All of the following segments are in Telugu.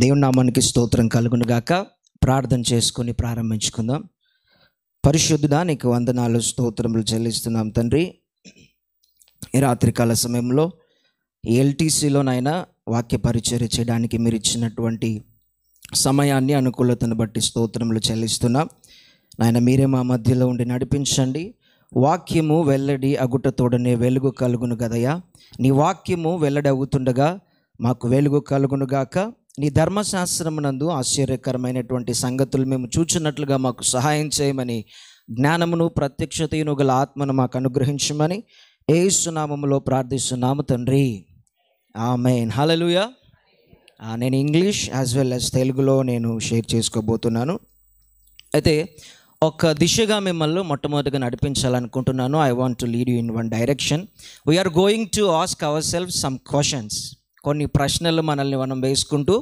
దేవుని నామానికి స్తోత్రం కలుగును గాక. ప్రార్థన చేసుకొని ప్రారంభించుకుందాం. పరిశుద్ధుడా, నీకు వందనాలు స్తోత్రములు చెల్లిస్తున్నాం తండ్రి. ఈ రాత్రికాల సమయంలో ఎల్టీసీలోనైనా వాక్య పరిచర్య చేయడానికి మీరు ఇచ్చినటువంటి సమయాన్ని, అనుకూలతను బట్టి స్తోత్రములు చెల్లిస్తున్నాం. నాయన, మీరే మా మధ్యలో ఉండి నడిపించండి. వాక్యము వెల్లడి అగుటతోడనే వెలుగు కలుగును గదయా. నీ వాక్యము వెల్లడి అగుతుండగా మాకు వెలుగు కలుగును గాక. నీ ధర్మశాస్త్రమునందు ఆశ్చర్యకరమైనటువంటి సంగతులు మేము చూచినట్లుగా మాకు సహాయం చేయమని, జ్ఞానమును ప్రత్యక్షతను గల ఆత్మను మాకు అనుగ్రహించమని యేసు నామములో ప్రార్థిస్తున్నాము తండ్రి, ఆమేన్. హల్లెలూయా. నేను ఇంగ్లీష్ యాజ్ వెల్ యాజ్ తెలుగులో నేను షేర్ చేసుకోబోతున్నాను. అయితే ఒక దిశగా మిమ్మల్ని మొట్టమొదటిగా నడిపించాలనుకుంటున్నాను. I want to lead you in one direction. We're going to ask our self some questions. కొన్ని ప్రశ్నలు మనల్ని మనం వేసుకుంటూ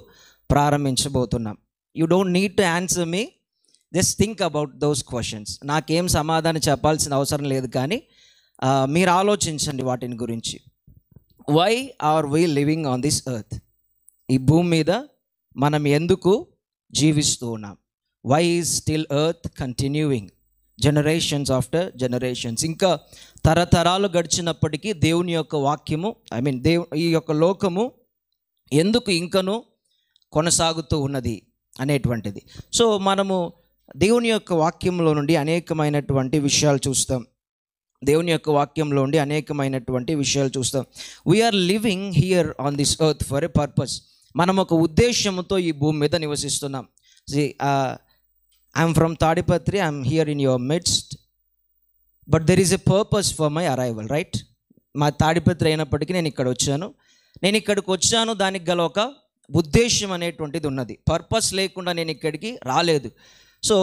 ప్రారంభించబోతున్నాం. You don't need to answer me, just think about those questions. నాకేం సమాధానం చెప్పాల్సిన అవసరం లేదు, కానీ మీరు ఆలోచించండి వాటిని గురించి. Why are we living on this earth? ఈ భూమి మీద మనం ఎందుకు జీవిస్తూ ఉన్నాం? Why is still earth continuing generations after generations? ఇంకా తరతరాలు గడిచినప్పటికీ దేవుని యొక్క వాక్యము, ఈ యొక్క లోకము ఎందుకు ఇంకను కొనసాగుతూ ఉన్నది అనేటువంటిది. సో మనము దేవుని యొక్క వాక్యంలో నుండి అనేకమైనటువంటి విషయాలు చూస్తాం. We're living here on this earth for a purpose. మనం ఒక ఉద్దేశంతో ఈ భూమి మీద నివసిస్తున్నాం. I'm from Tadipatri, I'm here in your midst, but there is a purpose for my arrival, right? మా తాడిపత్రి అయినప్పటికీ నేను ఇక్కడికి వచ్చాను, దానికి గల ఒక ఉద్దేశం అనేటువంటిది ఉన్నది. పర్పస్ లేకుండా నేను ఇక్కడికి రాలేదు. So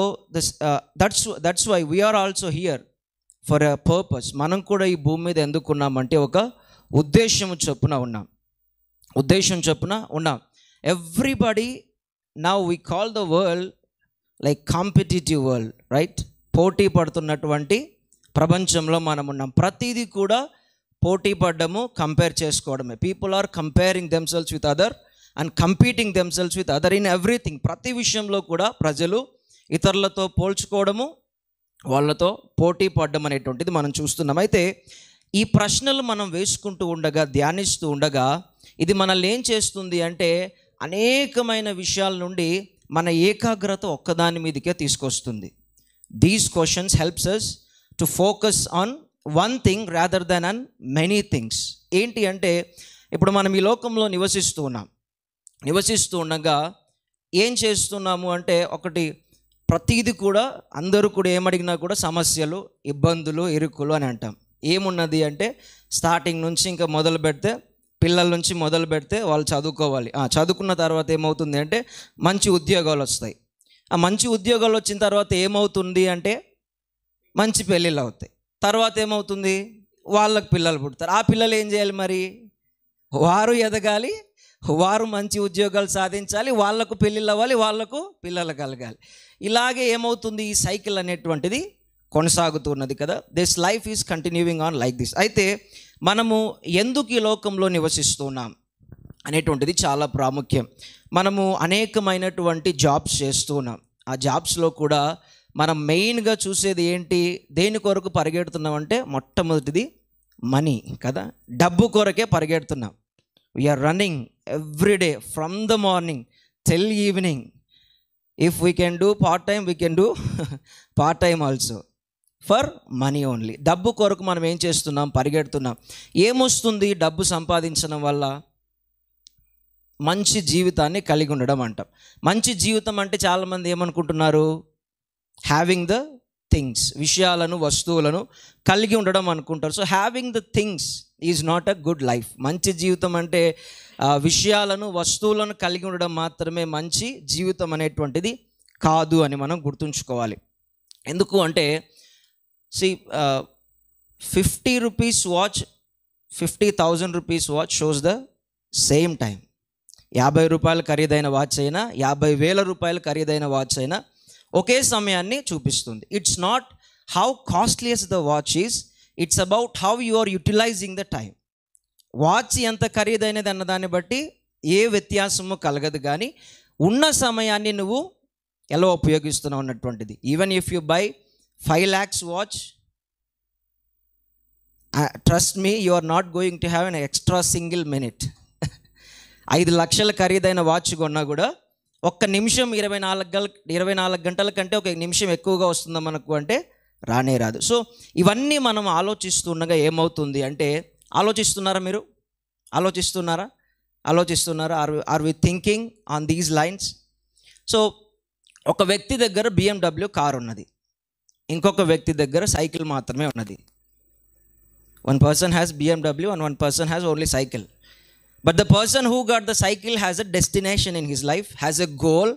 that's why we are also here for a purpose. మనం కూడా ఈ భూమి మీద ఎందుకున్నామంటే ఒక ఉద్దేశం చొప్పున ఉన్నాం. Everybody now we call the world like competitive world, right? పోటీ పడుతున్నటువంటి ప్రపంచంలో మనం ఉన్నాం. ప్రతిదీ కూడా పోటీ పడ్డము, కంపేర్ చేసుకోవడమే. People are comparing themselves with other and competing themselves with other in everything. ప్రతి విషయంలో కూడా ప్రజలు ఇతరులతో పోల్చుకోవడము, వాళ్ళతో పోటీ పడ్డం అనేటువంటిది మనం చూస్తున్నాం. అయితే ఈ ప్రశ్నలు మనం వేసుకుంటూ ఉండగా, ధ్యానిస్తూ ఉండగా, ఇది మనల్ని ఏం చేస్తుంది అంటే అనేకమైన విషయాల నుండి మన ఏకాగ్రత ఒక్కదాని మీదకే తీసుకొస్తుంది. These questions helps us to focus on one thing rather than on many things. ఏంటి అంటే, ఇప్పుడు మనం ఈ లోకంలో నివసిస్తూ ఉండగా ఏం చేస్తున్నాము అంటే, ఒకటి, ప్రతిదీ కూడా అందరూ కూడా ఏమడిగినా కూడా సమస్యలు, ఇబ్బందులు, ఇరుకులు అని అంటాం. ఏమున్నది అంటే, స్టార్టింగ్ నుంచి ఇంకా పిల్లల నుంచి మొదలు పెడితే వాళ్ళు చదువుకోవాలి. చదువుకున్న తర్వాత ఏమవుతుంది అంటే మంచి ఉద్యోగాలు వస్తాయి. ఆ మంచి ఉద్యోగాలు వచ్చిన తర్వాత ఏమవుతుంది అంటే మంచి పెళ్ళిళ్ళు అవుతాయి. తర్వాత ఏమవుతుంది, వాళ్ళకు పిల్లలు పుడతారు. ఆ పిల్లలు ఏం చేయాలి మరి? వారు ఎదగాలి, వారు మంచి ఉద్యోగాలు సాధించాలి, వాళ్లకు పెళ్ళిళ్ళు అవ్వాలి, వాళ్లకు పిల్లలు కలగాలి. ఇలాగే ఏమవుతుంది, ఈ సైకిల్ అనేటువంటిది కొనసాగుతున్నది కదా. This life is continuing on like this. అయితే మనము ఎందుకు ఈ లోకంలో నివసిస్తున్నాం అనేటువంటిది చాలా ప్రాముఖ్యం. మనము అనేకమైనటువంటి జాబ్స్ చేస్తూ ఉన్నాం. ఆ జాబ్స్లో కూడా మనం మెయిన్గా చూసేది ఏంటి, దేని కొరకు పరిగెడుతున్నాం అంటే, మొట్టమొదటిది మనీ కదా. డబ్బు కొరకే పరిగెడుతున్నాం. We're running everyday from the morning till evening. If we can do part time, we can do part time also for money only. డబ్బు కొరకు మనం ఏం చేస్తున్నాం, పరిగెడుతున్నాం. ఏమొస్తుంది డబ్బు సంపాదించడం వల్ల? మంచి జీవితాన్ని కలిగి ఉండడం అంటాం. మంచి జీవితం అంటే చాలామంది ఏమనుకుంటున్నారు, హ్యావింగ్ ద థింగ్స్, విషయాలను, వస్తువులను కలిగి ఉండడం అనుకుంటారు. So having the things is not a good life. మంచి జీవితం అంటే విషయాలను, వస్తువులను కలిగి ఉండడం మాత్రమే మంచి జీవితం అనేటువంటిది కాదు అని మనం గుర్తుంచుకోవాలి. ఎందుకు అంటే, 50 rupees watch, 50,000 rupees watch shows the same time. 50 రూపాయలు ఖరీదైన వాచ్ అయినా, 50,000 రూపాయలు ఖరీదైన వాచ్ అయినా ఒకే సమయాన్ని చూపిస్తుంది. It's not how costliest the watch is, it's about how you are utilising the time. Watch ఎంత ఖరీదైనది అన్నదాన్ని బట్టి ఏ వ్యత్యాసము కలగదు. కానీ ఉన్న సమయాన్ని నువ్వు ఎలా ఉపయోగిస్తున్నావు అన్నటువంటిది. Even if you buy 5 lakhs watch, trust me, you are not going to have an extra single minute. 5 లక్షల ఖరీదైన వాచ్ కొన్నా కూడా ఒక్క నిమిషం 24 గంటల కంటే ఒక నిమిషం ఎక్కువగా వస్తుందా మనకు అంటే రానే రాదు. సో ఇవన్నీ మనం ఆలోచిస్తుండగా ఏమవుతుంది అంటే, ఆలోచిస్తున్నారా మీరు? ఆలోచిస్తున్నారా? Are we thinking on these lines? So ఒక వ్యక్తి దగ్గర BMW కార్ ఉన్నది, ఇంకొక వ్యక్తి దగ్గర సైకిల్ మాత్రమే ఉన్నది. One person has BMW and one person has only cycle. But the person who got the cycle has a destination in his life, has a goal.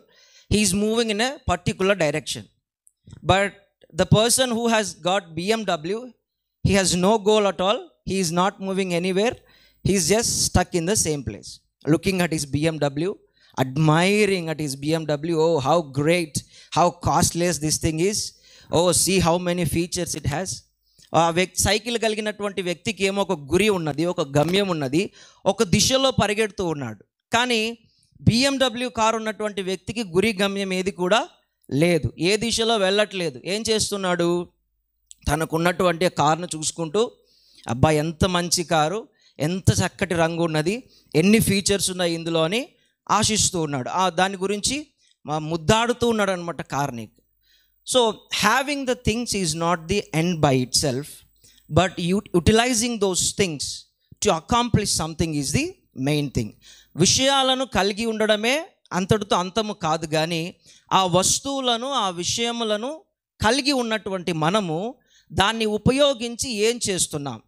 He is moving in a particular direction. But the person who has got BMW, he has no goal at all. He is not moving anywhere. He is just stuck in the same place, looking at his BMW, admiring at his BMW. Oh, how great, how costly this thing is. Oh, see how many features it has. ఆ సైకిల్ కలిగినటువంటి వ్యక్తికి ఏమో ఒక గురి ఉన్నది, ఒక గమ్యం ఉన్నది, ఒక దిశలో పరిగెడుతూ ఉన్నాడు. కానీ BMW కారు ఉన్నటువంటి వ్యక్తికి గురి గమ్యం ఏది కూడా లేదు, ఏ దిశలో వెళ్ళట్లేదు. ఏం చేస్తున్నాడు? తనకున్నటువంటి కారును చూసుకుంటూ, అబ్బా ఎంత మంచి కారు, ఎంత చక్కటి రంగు ఉన్నది, ఎన్ని ఫీచర్స్ ఉన్నాయి ఇందులో అని ఆశిస్తూ ఉన్నాడు. దాని గురించి ముద్దాడుతూ ఉన్నాడు అనమాట కార్ని. So having the things is not the end by itself, but utilizing those things to accomplish something is the main thing. విషయాలను కలిగి ఉండడమే అంతటితో అంతము కాదు, కానీ ఆ వస్తువులను, ఆ విషయములను కలిగి ఉన్నటువంటి మనము దాన్ని ఉపయోగించి ఏం చేస్తున్నాం?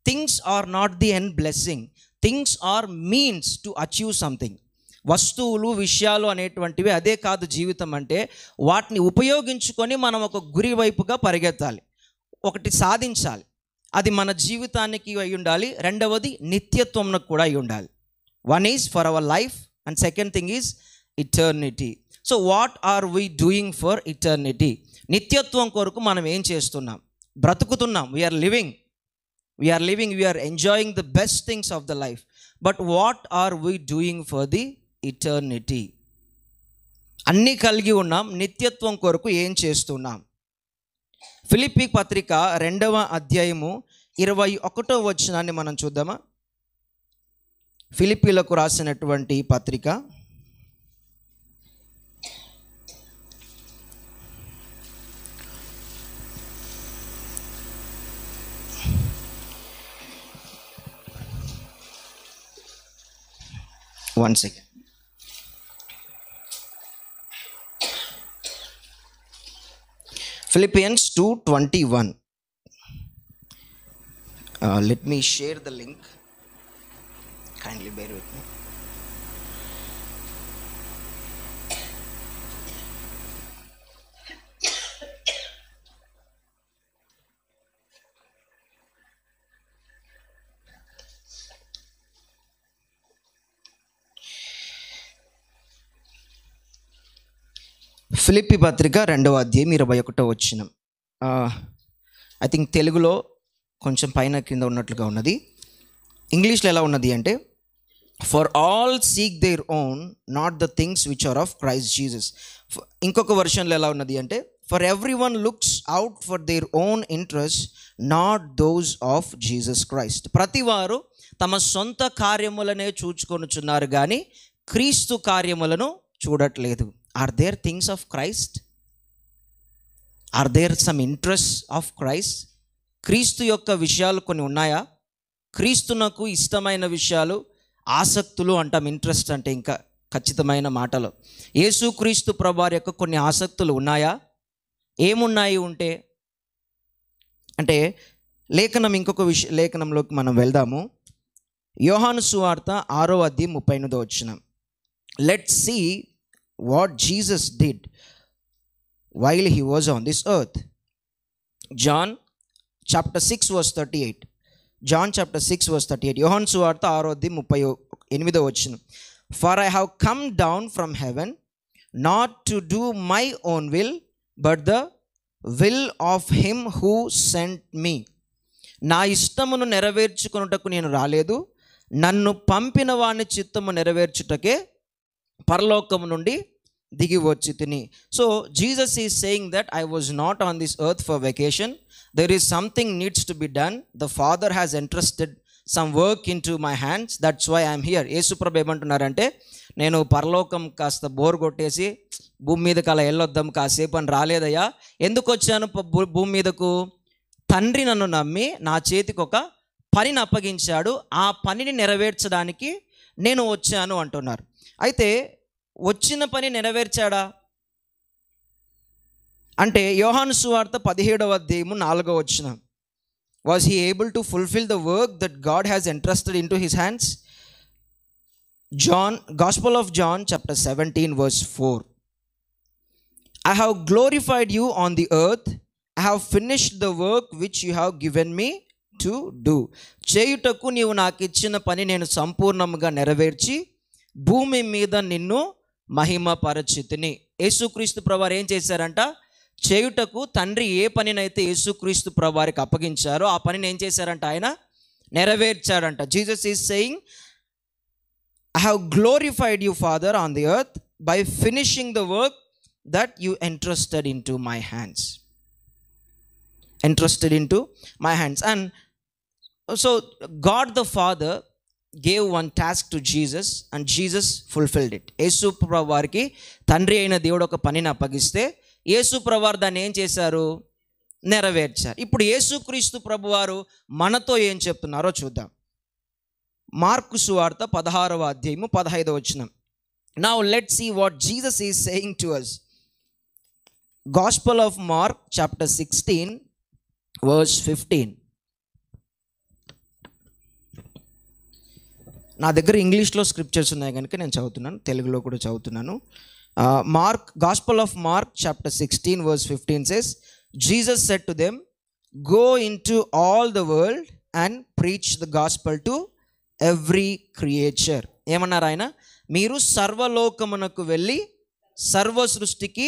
Things are not the end blessing, things are means to achieve something. వస్తువులు, విషయాలు అనేటువంటివి అదే కాదు జీవితం అంటే. వాటిని ఉపయోగించుకొని మనం ఒక గురి వైపుగా పరిగెత్తాలి, ఒకటి సాధించాలి. అది మన జీవితానికి అయి ఉండాలి, రెండవది నిత్యత్వంకు కూడా అయి ఉండాలి. One is for our life and second thing is eternity. So what are we doing for eternity? నిత్యత్వం కొరకు మనం ఏం చేస్తున్నాం? బ్రతుకుతున్నాం. We're living, we're enjoying the best things of the life. But what are we doing for the eternity? అన్నీ కలిగి ఉన్నాం, నిత్యత్వం కొరకు ఏం చేస్తున్నాం? ఫిలిప్పీ పత్రిక 2వ అధ్యాయము 21వ వచనాన్ని మనం చూద్దామా? ఫిలిప్పీలకు రాసినటువంటి పత్రిక 1 second. Philippians 2:21. Let me share the link. Kindly bear with me. Philippi పత్రిక 2వ అధ్యాయం 21వ వచనం. ఐ థింక్ తెలుగులో కొంచెం పైన కింద ఉన్నట్లుగా ఉన్నది. ఇంగ్లీష్లో ఎలా ఉన్నది అంటే, for all seek their own, not the things which are of Christ Jesus. ఇంకొక వర్షన్లో ఎలా ఉన్నది అంటే, for every one looks out for their own interest, not those of Jesus Christ. ప్రతివారు తమ సొంత కార్యములనే చూచుకొనుచున్నారు కానీ క్రీస్తు కార్యములను చూడట్లేదు. Are there things of Christ? Are there some interests of Christ? క్రీస్తు యొక్క విషయాలు కొన్ని ఉన్నాయా? క్రీస్తునకు ఇష్టమైన విషయాలు, ఆసక్తులు అంటాం. ఇంట్రెస్ట్ అంటే ఇంకా ఖచ్చితమైన మాటలు. యేసుక్రీస్తు ప్రభువారి యొక్క కొన్ని ఆసక్తులు ఉన్నాయా? ఏమున్నాయి ఉంటే అంటే లేఖనం, ఇంకొక లేఖనంలోకి మనం వెళ్దాము. యోహాను సువార్త 6వ అధ్యాయం 38వ వచనం. Let's see what Jesus did while he was on this earth. John chapter 6 verse 38. John chapter 6 verse 38. యోహాను సువార్త 6వ అధ్యాయం 38వ వచనం. For I have come down from heaven not to do my own will but the will of him who sent me. నా ఇష్టమును నెరవేర్చుకొనుటకు నేను రాలేదు, నన్ను పంపిన వాని చిత్తము నెరవేర్చుటకే పరలోకము నుండి దిగి వచ్చి తిని. So Jesus is saying that I was not on this earth for vacation. There is something needs to be done. The father has entrusted some work in to my hands, that's why I'm here. యేసుప్రభు ఏమంటున్నారంటే, నేను పరలోకం కాస్త బోర్ కొట్టేసి భూమి మీదకి అలా వెళ్ళొద్దాం కాసేపు అని రాలేదయ్యా. ఎందుకు వచ్చాను భూమి మీదకు? తండ్రి నన్ను నమ్మి నా చేతికి ఒక పనిని అప్పగించాడు, ఆ పనిని నెరవేర్చడానికి నేను వచ్చాను అంటున్నారు. అయితే వచ్చిన పని నెరవేర్చాడా అంటే యోహాను సువార్త 17వ అధ్యాయము 4వ వచనం, was he able to fulfil the work that God has entrusted in to his hands? Gospel of John chapter 17 verse 4, I have glorified you on the earth, I have finished the work which you have given me to do. చేయుటకు నీవు నాకు ఇచ్చిన పని నేను సంపూర్ణంగా నెరవేర్చి భూమి మీద నిన్ను మహిమపరచితిని. యేసుక్రీస్తు ప్రభువారు ఏం చేశారంట? చేయుటకు తండ్రి ఏ పనినైతే యేసుక్రీస్తు ప్రభువారికి అప్పగించారో ఆ పనిని ఏం చేశారంట? ఆయన నెరవేర్చాడంట. Jesus is saying, I have glorified you, Father, on the earth by finishing the work that you entrusted into my hands. Entrusted into my hands. And so God the Father gave one task to Jesus and Jesus fulfilled it. యేసు ప్రభువారికి తండ్రి అయిన దేవుడు ఒక పనిని అప్పగిస్తే యేసు ప్రభువారు దాన్ని ఏం చేశారు? నెరవేర్చారు. ఇప్పుడు యేసుక్రీస్తు ప్రభువారు మనతో ఏం చెప్తున్నారో చూద్దాం. మార్కు సువార్త 16వ అధ్యాయము 15వ వచనం. Now let's see what Jesus is saying to us. Gospel of Mark chapter 16 verse 15. నా దగ్గర ఇంగ్లీష్లో స్క్రిప్చర్స్ ఉన్నాయి కనుక నేను చదువుతున్నాను, తెలుగులో కూడా చదువుతున్నాను. Gospel of Mark chapter 16 verse 15 says, Jesus said to them, go into all the world and preach the gospel to every creature. ఏమన్నారు ఆయన? మీరు సర్వలోకమునకు వెళ్ళి సర్వ సృష్టికి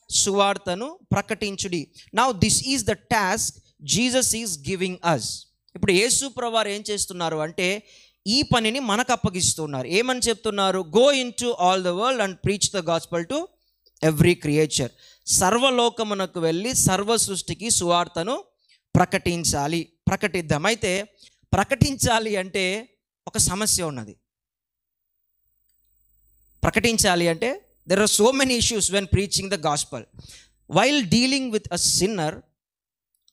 సువార్తను ప్రకటించుడి. Now this is the task Jesus is giving us. ఇప్పుడు యేసు ప్రభువారు ఏం చేస్తున్నారు అంటే ఈ పనిని మనకు అప్పగిస్తున్నారు. ఏమని చెప్తున్నారు? Go into all the world and preach the gospel to every creature. సర్వలోకమునకు వెళ్ళి సర్వ సృష్టికి సువార్తను ప్రకటించాలి, ప్రకటిద్దాం. అయితే ప్రకటించాలి అంటే ఒక సమస్య ఉన్నది. ప్రకటించాలి అంటే there are so many issues when preaching the gospel. While dealing with a sinner,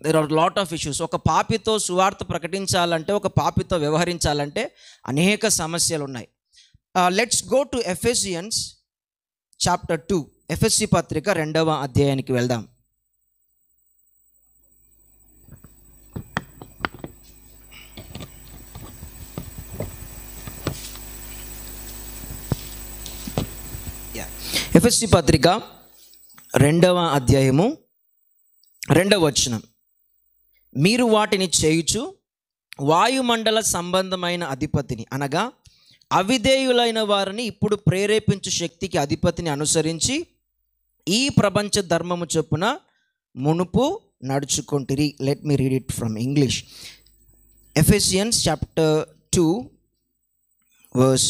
there are a lot of issues. ఒక పాపితో సువార్త ప్రకటించాలంటే, ఒక పాపితో వ్యవహరించాలంటే అనేక సమస్యలు ఉన్నాయి. Let's go to Ephesians chapter 2. ఎఫెసీ పత్రిక 2వ అధ్యాయానికి వెళ్దాం. ఎఫెసీ పత్రిక 2వ అధ్యాయము 2వ వచనం, మీరు వాటిని చేయుచు వాయుమండల సంబంధమైన అధిపతిని అనగా అవిధేయులైన వారిని ఇప్పుడు ప్రేరేపించు శక్తికి అధిపతిని అనుసరించి ఈ ప్రపంచ ధర్మము చొప్పున మునుపు నడుచుకొంటిరి. Let me read it from English. Ephesians chapter 2 verse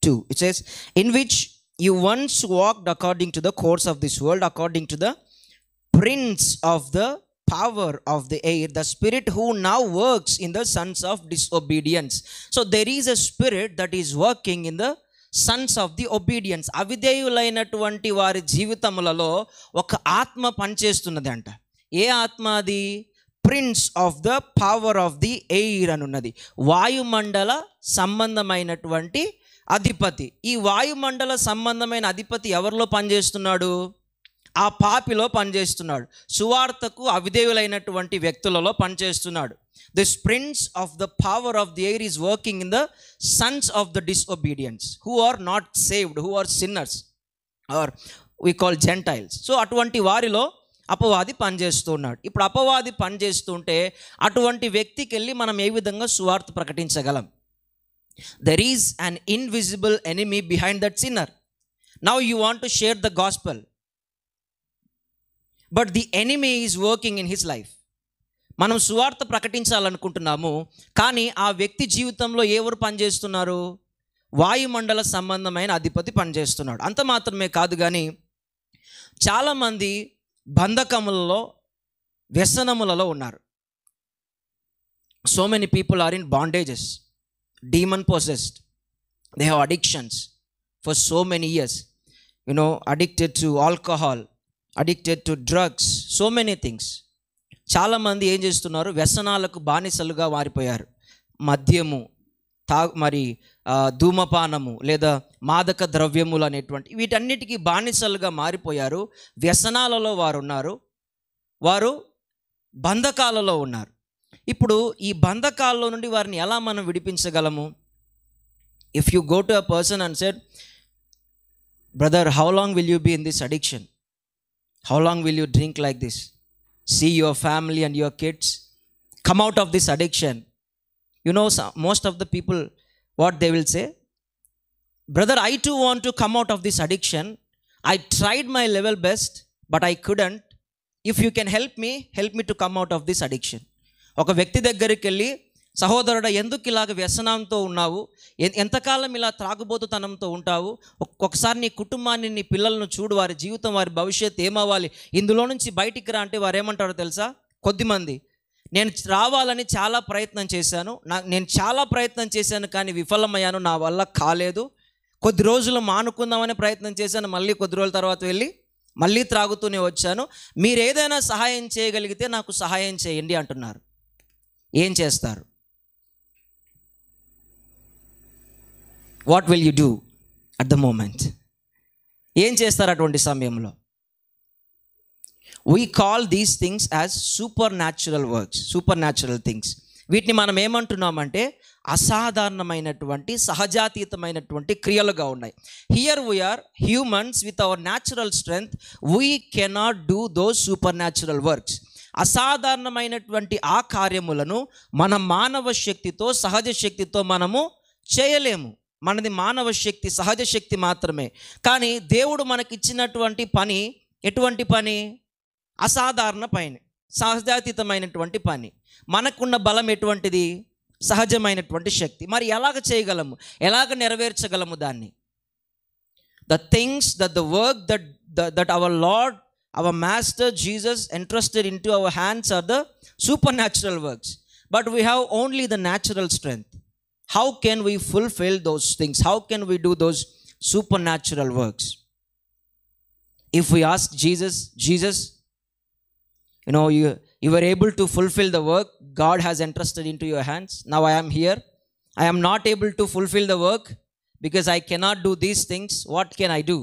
2, it says, in which you once walked according to the course of this world, according to the prince of the power of the air, the spirit who now works in the sons of disobedience. So there is a spirit that is working in the sons of the obedience. అవిధేయులైనటువంటి వారి జీవితములలో ఒక ఆత్మ పనిచేస్తున్నది అంట. ఏ ఆత్మ అది? Prince of the power of the air అని ఉన్నది. వాయుమండల సంబంధమైనటువంటి అధిపతి. ఈ వాయుమండల సంబంధమైన అధిపతి ఎవరిలో పనిచేస్తున్నాడు? ఆ పాపిలో పనిచేస్తున్నాడు. సువార్తకు అవిధేయులైనటువంటి వ్యక్తులలో పనిచేస్తున్నాడు. This prince of the power of the air is working in the sons of the disobedience, who are not saved, who are sinners or we call gentiles. So అటువంటి వారిలో అపవాది పనిచేస్తున్నాడు. ఇప్పుడు అపవాది పనిచేస్తుంటే అటువంటి వ్యక్తికి వెళ్ళి మనం ఏ విధంగా సువార్త ప్రకటించగలం? There is an invisible enemy behind that sinner. Now you want to share the gospel, but the enemy is working in his life. మనం సువార్త ప్రకటించాలనుకుంటున్నాము, కానీ ఆ వ్యక్తి జీవితంలో ఎవరు పనిచేస్తున్నారు? వాయుమండల సంబంధమైన అధిపతి పనిచేస్తున్నాడు. అంత మాత్రమే కాదు, కానీ చాలామంది బంధకములలో, వ్యసనములలో ఉన్నారు. So many people are in bondages, demon possessed. They have addictions for so many years, addicted to alcohol, addicted to drugs, so many things. చాలామంది ఏం చేస్తున్నారు? వ్యసనాలకు బానిసలుగా మారిపోయారు. మద్యము, ధూమపానము లేదా మాదక ద్రవ్యములు అనేటువంటి వీటన్నిటికీ బానిసలుగా మారిపోయారు. వ్యసనాలలో వారు ఉన్నారు, వారు బంధకాలలో ఉన్నారు. ఇప్పుడు ఈ బంధకాల్లో నుండి వారిని ఎలా మనం విడిపించగలము? If you go to a person and said, brother, how long will you be in this addiction? How long will you drink like this? See your family and your kids come out of this addiction. Most of the people, what they will say, brother, I too want to come out of this addiction. I tried my level best, but I couldn't. If you can help me to come out of this addiction. ఒక వ్యక్తి దగ్గరికి వెళ్ళి, సహోదరుడా, ఎందుకు ఇలాగ వ్యసనంతో ఉన్నావు? ఎంతకాలం ఇలా త్రాగుబోతుతనంతో ఉంటావు? ఒకసారి నీ కుటుంబాన్ని, నీ పిల్లలను చూడు, వారి జీవితం, వారి భవిష్యత్తు ఏమవ్వాలి, ఇందులో నుంచి బయటికి రా అంటే వారు ఏమంటారో తెలుసా? కొద్దిమంది, నేను రావాలని చాలా ప్రయత్నం చేశాను, నేను చాలా ప్రయత్నం చేశాను కానీ విఫలమయ్యాను, నా వల్ల కాలేదు. కొద్ది రోజులు మానుకుందామని ప్రయత్నం చేశాను, మళ్ళీ కొద్ది రోజుల తర్వాత వెళ్ళి మళ్ళీ త్రాగుతూనే వచ్చాను. మీరు ఏదైనా సహాయం చేయగలిగితే నాకు సహాయం చేయండి అంటున్నారు. ఏం చేస్తారు? What will you do at the moment? ఏం చేస్తారు అటువంటి సమయంలో? We call these things as super natural works, super natural things. వీటిని మనం ఏమంటున్నామంటే అసాధారణమైనటువంటి, సహజాతీతమైనటువంటి క్రియలుగా ఉన్నాయి. Here we're humans with our natural strength, we cannot do those super natural works. అసాధారణమైనటువంటి ఆ కార్యములను మన మానవ శక్తితో, సహజ శక్తితో మనము చేయలేము. మనది మానవ శక్తి, సహజ శక్తి మాత్రమే. కానీ దేవుడు మనకిచ్చినటువంటి పని ఎటువంటి పని? అసాధారణ పని, సహజాతీతమైనటువంటి పని. మనకున్న బలం ఎటువంటిది? సహజమైనటువంటి శక్తి. మరి ఎలాగ చేయగలము? ఎలాగ నెరవేర్చగలము దాన్ని? The things the work that our Lord, our master Jesus entrusted into our hands are the supernatural works, but we have only the natural strength. How can we fulfill those things? How can we do those supernatural works? If we ask Jesus, you were able to fulfill the work God has entrusted into your hands. Now I am here, I am not able to fulfill the work because I cannot do these things. What can I do?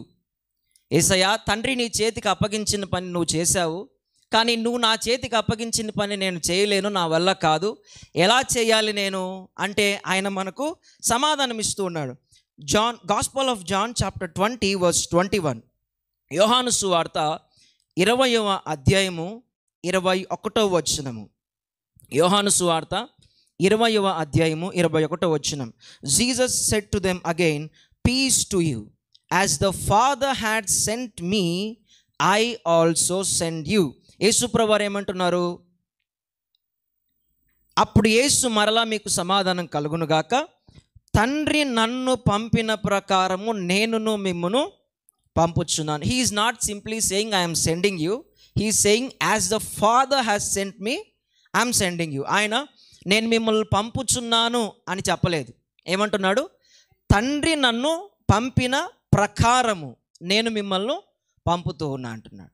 యేసయ్యా, తండ్రి నీ చేతికి అప్పగించిన పని నువ్వు చేశావు, కానీ నువ్వు నా చేతికి అప్పగించిన పని నేను చేయలేను, నా వల్ల కాదు. ఎలా చేయాలి నేను అంటే ఆయన మనకు సమాధానం ఇస్తూ ఉన్నాడు. Gospel of John chapter 20 verse 21. యోహాను సువార్త 20వ అధ్యాయము 21వ వచనము. యోహాను సువార్త 20వ అధ్యాయము 21వ వచనం. Jesus said to them again, peace to you. As the Father had sent me, I also send you. యేసు ప్రభువారు ఏమంటున్నారు? అప్పుడు యేసు మరలా మీకు సమాధానం కలుగునుగాక, తండ్రి నన్ను పంపిన ప్రకారము నేనును మిమ్మును పంపుచున్నాను. He is not simply saying I am sending you. He is saying as the Father has sent me, I am sending you. ఆయన నేను మిమ్మల్ని పంపుచున్నాను అని చెప్పలేదు. ఏమంటున్నాడు? తండ్రి నన్ను పంపిన ప్రకారము నేను మిమ్మల్ని పంపుతూ ఉన్నా అంటున్నాడు.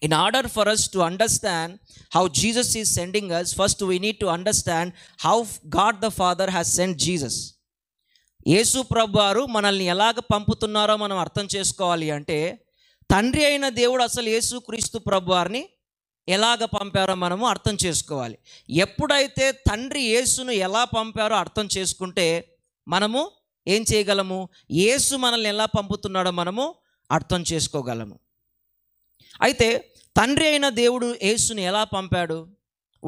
In order for us to understand how Jesus is sending us, first we need to understand how God the Father has sent Jesus. యేసు ప్రభువారు మనల్ని ఎలాగ పంపుతున్నారో మనం అర్థం చేసుకోవాలి అంటే, తండ్రి అయిన దేవుడు అసలు యేసు క్రీస్తు ప్రభువారిని ఎలాగ పంపారో మనము అర్థం చేసుకోవాలి. ఎప్పుడైతే తండ్రి యేసును ఎలా పంపారో అర్థం చేసుకుంటే మనము ఏం చేయగలము? యేసు మనల్ని ఎలా పంపుతున్నాడో మనము అర్థం చేసుకోగలము. అయితే తండ్రి అయిన దేవుడు యేసుని ఎలా పంపాడు?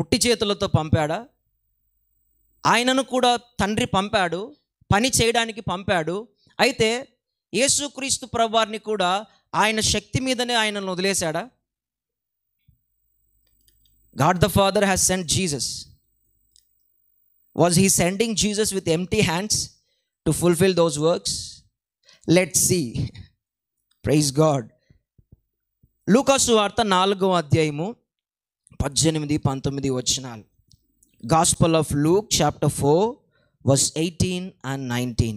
ఉట్టి చేతులతో పంపాడా? ఆయనను కూడా తండ్రి పంపాడు, పని చేయడానికి పంపాడు. అయితే యేసుక్రీస్తు ప్రభువారిని కూడా ఆయన శక్తి మీదనే ఆయనను వదిలేశాడా? God the Father has sent Jesus. Was he sending Jesus with empty hands to fulfill those works? Let's see. Praise God. లూకాసు వార్త 4వ అధ్యాయము 18-19 వచనాలు. Gospel of Luke chapter 4 verse 18 and 19.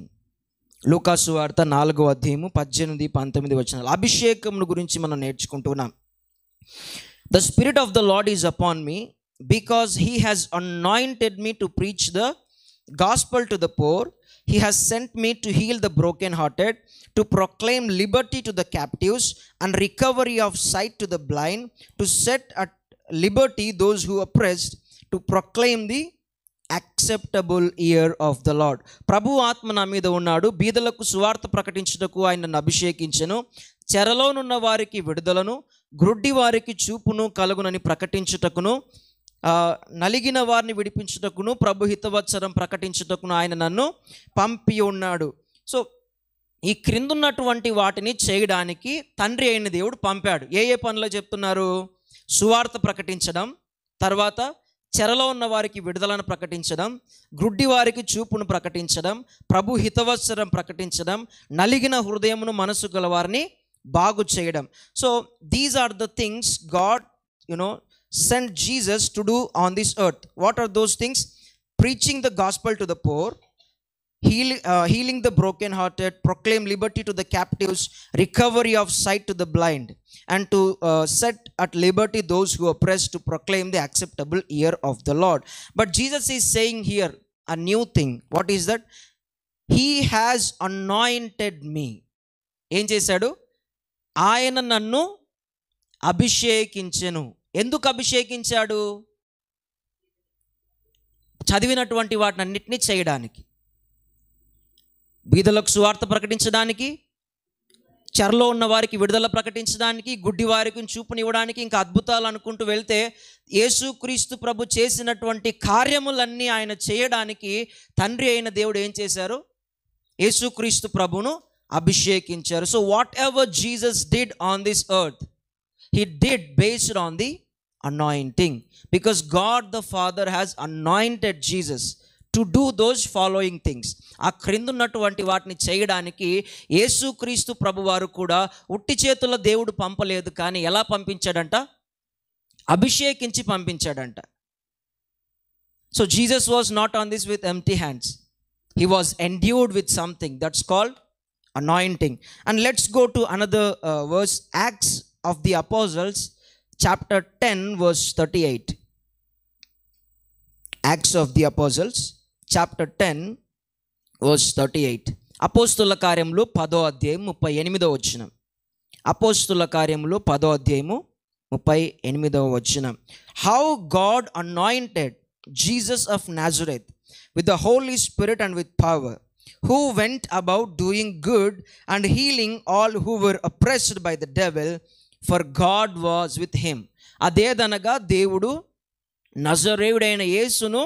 లూకాసు వార్త 4వ అధ్యాయము 18-19 వచనాలు. అభిషేకమును గురించి మనం నేర్చుకుంటున్నాం. The Spirit of the Lord is upon me, because He has anointed me to preach the gospel to the poor. He has sent me to heal the brokenhearted, to proclaim liberty to the captives and recovery of sight to the blind, to set at liberty those who are oppressed, to proclaim the acceptable year of the Lord. ప్రభు ఆత్మ నా మీద ఉన్నాడు, బీదలకు సువార్త ప్రకటించుటకు ఆయన నన్ను అభిషేకించెను, చెరలోనున్న వారికి విడుదలను, గ్రుడ్డి వారికి చూపును కలుగునని ప్రకటించుటకును, నలిగిన వారిని విడిపించుటకును, ప్రభు హితవత్సరం ప్రకటించుటకును ఆయన నన్ను పంపి ఉన్నాడు. సో ఈ క్రిందున్నటువంటి వాటిని చేయడానికి తండ్రి అయిన దేవుడు పంపాడు. ఏ ఏ పనులు చెప్తున్నారు? సువార్త ప్రకటించడం, తర్వాత చెరలో ఉన్న వారికి విడుదలను ప్రకటించడం, గ్రుడ్డి వారికి చూపును ప్రకటించడం, ప్రభు హితవత్సరం ప్రకటించడం, నలిగిన హృదయమును మనసు గల వారిని బాగు చేయడం. So these are the things God sent Jesus to do on this earth. What are those things? Preaching the gospel to the poor, healing the brokenhearted, proclaim liberty to the captives, recovery of sight to the blind, and to set at liberty those who are oppressed, to proclaim the acceptable year of the Lord. But Jesus is saying here a new thing. What is that? He has anointed me. ఏం చేశాడు? ఆయన నన్ను అభిషేకించెను. ఎందుకు అభిషేకించాడు? చదివినటువంటి వాటిని అన్నిటినీ చేయడానికి, బీదలకు సువార్త ప్రకటించడానికి, చెరలో ఉన్న వారికి విడుదల ప్రకటించడానికి, గుడ్డి వారికి చూపునివ్వడానికి, ఇంకా అద్భుతాలు అనుకుంటూ వెళ్తే యేసుక్రీస్తు ప్రభు చేసినటువంటి కార్యములన్నీ ఆయన చేయడానికి తండ్రి అయిన దేవుడు ఏం చేశారు? యేసుక్రీస్తు ప్రభును అభిషేకించారు. So whatever Jesus did on this earth, he did based on the anointing, because God the Father has anointed Jesus to do those following things. ఆ క్రిందున్నటువంటి వాటిని చేయడానికి యేసుక్రీస్తు ప్రభువారు కూడా ఉట్టి చేతుల దేవుడు పంపలేదు, కానీ ఎలా పంపించాడంట? అభిషేకించి పంపించాడంట. So Jesus was not on this with empty hands. He was endued with something that's called anointing. And let's go to another verse, Acts of the Apostles chapter 10 verse 38. Acts of the Apostles chapter 10 verse 38. అపోస్తుల కార్యములు 10వ అధ్యాయం 38వ వచనం. అపోస్తుల కార్యములు 10వ అధ్యాయము 38వ వచనం. How God anointed Jesus of Nazareth with the Holy Spirit and with power, who went about doing good and healing all who were oppressed by the devil, for God was with him. అదేదనగా దేవుడు నజరేయుడైన యేసును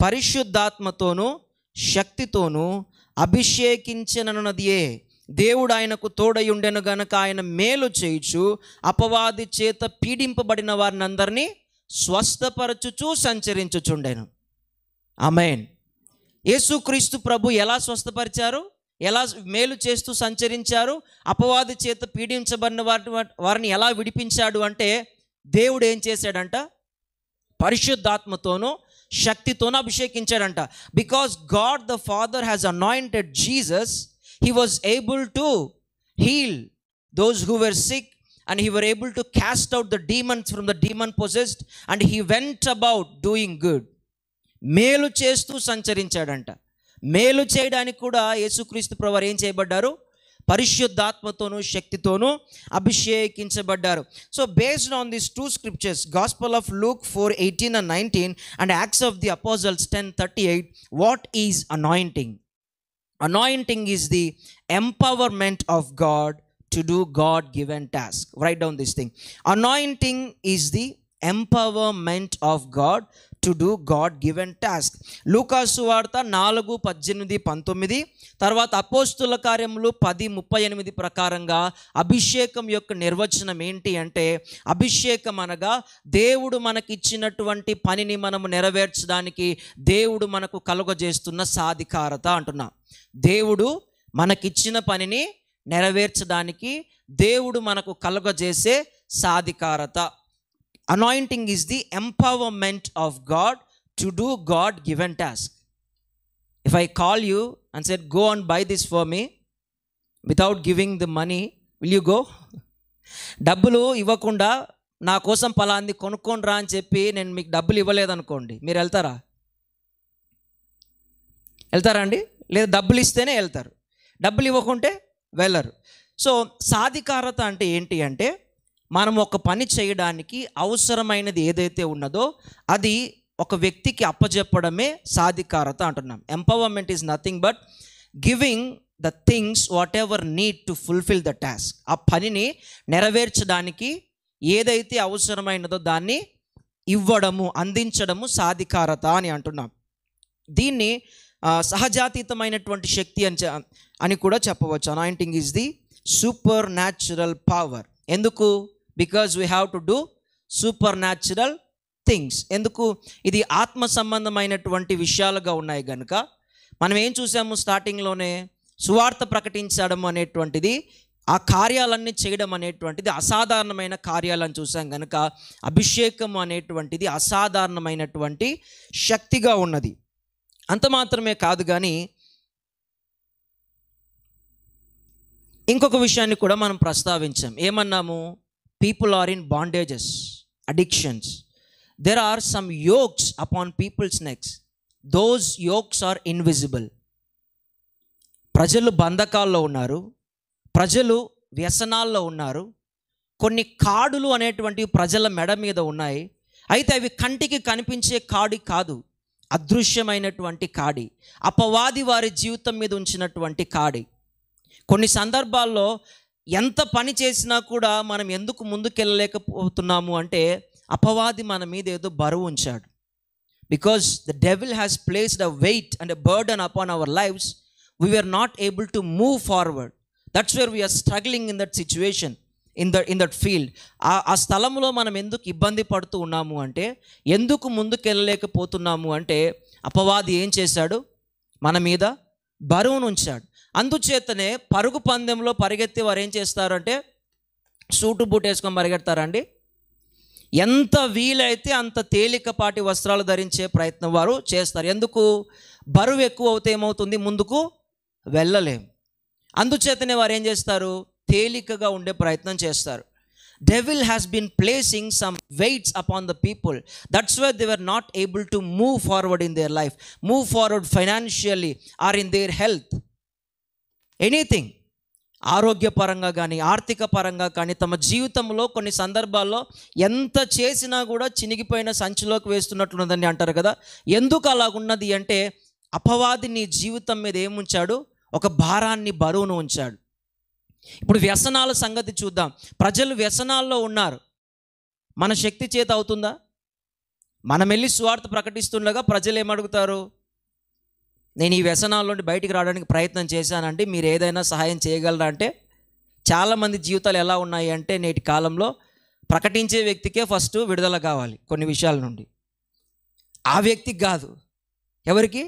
పరిశుద్ధాత్మతోనూ శక్తితోనూ అభిషేకించనన్నదియే. దేవుడు ఆయనకు తోడయుండెను గనక ఆయన మేలు చేయుచు అపవాది చేత పీడింపబడిన వారిని అందరినీ స్వస్థపరచుచూ సంచరించుచుండెను. ఆమేన్. యేసుక్రీస్తు ప్రభు ఎలా స్వస్థపరిచారు? ఎలా మేలు చేస్తూ సంచరించారు? అపవాది చేత పీడించబడిన వారిని ఎలా విడిపించాడు అంటే, దేవుడు ఏం చేశాడంట? పరిశుద్ధాత్మతోనూ శక్తితోనూ అభిషేకించాడంట. Because God the father has anointed Jesus, he was able to heal those who were sick, and he were able to cast out the demons from the demon possessed, and he went about doing good. మేలు చేస్తూ సంచరించాడంట. మేలు చేయడానికి కూడా యేసుక్రీస్తు ప్రభువారు ఏం చేయబడ్డారు? పరిశుద్ధాత్మతోనూ శక్తితోనూ అభిషేకించబడ్డారు. So based on these two scriptures, gospel of Luke 4:18 and 19 and Acts of the Apostles 10:38, what is anointing? Anointing is the empowerment of God to do God-given task. Write down this thing. Anointing is the empowerment of God to do God given task. లూకాసు వార్త 4:18-19, తర్వాత అపోస్తుల కార్యములు 10:38 ప్రకారంగా అభిషేకం యొక్క నిర్వచనం ఏంటి అంటే, అభిషేకం అనగా దేవుడు మనకిచ్చినటువంటి పనిని మనము నెరవేర్చడానికి దేవుడు మనకు కలుగజేస్తున్న సాధికారత అంటున్నాం. దేవుడు మనకిచ్చిన పనిని నెరవేర్చడానికి దేవుడు మనకు కలుగజేసే సాధికారత. Anointing is the empowerment of God to do God given task. If I call you and said go and by this for me without giving the money, will you go? డబ్బులు ఇవ్వకుండా నా కోసం పలాంది కొనుక్కొని రా అని చెప్పి నేను మీకు డబ్బులు ఇవ్వలేదనుకోండి, మీరు వెళ్తారా? వెళ్తారా అండి? లేదా డబ్బులు ఇస్తేనే వెళ్తారు, డబ్బులు ఇవ్వకుంటే వెళ్ళరు. సో సాధికారత అంటే ఏంటి అంటే, మనం ఒక పని చేయడానికి అవసరమైనది ఏదైతే ఉన్నదో అది ఒక వ్యక్తికి అప్పచెప్పడమే సాధికారత అంటున్నాం. Empowerment is nothing but giving the things what ever need to fulfil the task. ఆ పనిని నెరవేర్చడానికి ఏదైతే అవసరమైనదో దాన్ని ఇవ్వడము, అందించడము సాధికారత అని అంటున్నాం. దీన్ని సహజాతీతమైనటువంటి శక్తి అని కూడా చెప్పవచ్చు. Anointing is the super natural power. ఎందుకు? Because we have to do super natural things. ఎందుకు? ఇది ఆత్మ సంబంధమైనటువంటి విషయాలుగా ఉన్నాయి కనుక. మనం ఏం చూసాము స్టార్టింగ్లోనే, సువార్త ప్రకటించడం అనేటువంటిది, ఆ కార్యాలన్నీ చేయడం అనేటువంటిది అసాధారణమైన కార్యాలను చూసాం కనుక అభిషేకం అనేటువంటిది అసాధారణమైనటువంటి శక్తిగా ఉన్నది. అంత మాత్రమే కాదు కానీ ఇంకొక విషయాన్ని కూడా మనం ప్రస్తావించాం. ఏమన్నాము? People are in bondages, addictions. There are some yokes upon peoples necks. Those yokes are invisible. ప్రజలు బంధకాల్లో ఉన్నారు, ప్రజలు వ్యసనాల్లో ఉన్నారు. కొన్ని కాడులు అనేటువంటివి ప్రజల మెడ మీద ఉన్నాయి. అయితే అవి కంటికి కనిపించే కాడి కాదు, అదృశ్యమైనటువంటి కాడి, అపవాది వారి జీవితం మీద ఉంచినటువంటి కాడి. కొన్ని సందర్భాల్లో ఎంత పని చేసినా కూడా మనం ఎందుకు ముందుకెళ్ళలేకపోతున్నాము అంటే, అపవాది మన మీద ఏదో బరువు ఉంచాడు. Because the devil has placed a weight and a burden upon our lives. We are not able to move forward. That's where we're struggling in that situation, in that field. ఆ స్థలంలో మనం ఎందుకు ఇబ్బంది పడుతూ ఉన్నాము అంటే, ఎందుకు ముందుకెళ్ళలేకపోతున్నాము అంటే, అపవాది ఏం చేశాడు? మన మీద బరువును ఉంచాడు. అందుచేతనే పరుగు పందెంలో పరిగెత్తి వారు ఏం చేస్తారు అంటే, సూటు బూట్ వేసుకొని పరిగెడతారండి. ఎంత వీలైతే అంత తేలికపాటి వస్త్రాలు ధరించే ప్రయత్నం వారు చేస్తారు. ఎందుకు? బరువు ఎక్కువ అవుతే ఏమవుతుంది? ముందుకు వెళ్ళలేం. అందుచేతనే వారు ఏం చేస్తారు? తేలికగా ఉండే ప్రయత్నం చేస్తారు. Devil has been placing some weights upon the people. That's why they were not able to move forward in their life, move forward financially or in their health. Anything. ఆరోగ్యపరంగా కానీ ఆర్థిక పరంగా కానీ తమ జీవితంలో కొన్ని సందర్భాల్లో ఎంత చేసినా కూడా చినిగిపోయిన సంచిలోకి వేస్తున్నట్లున్నదని అంటారు కదా. ఎందుకు అలాగున్నది అంటే, అపవాది నీ జీవితం మీద ఏముంచాడు? ఒక భారాన్ని, బరువును ఉంచాడు. ఇప్పుడు వ్యసనాల సంగతి చూద్దాం. ప్రజలు వ్యసనాల్లో ఉన్నారు. మన శక్తి చేత అవుతుందా? మనం వెళ్ళి సువార్త ప్రకటిస్తుండగా ప్రజలు ఏమడుగుతారు? నేను ఈ వ్యసనాల నుండి బయటికి రావడానికి ప్రయత్నం చేశానంటే మీరు ఏదైనా సహాయం చేయగలరా అంటే, చాలామంది జీవితాలు ఎలా ఉన్నాయి అంటే, నేటి కాలంలో ప్రకటించే వ్యక్తికే ఫస్ట్ విడుదల కావాలి కొన్ని విషయాల నుండి. ఆ వ్యక్తికి కాదు, ఎవరికి?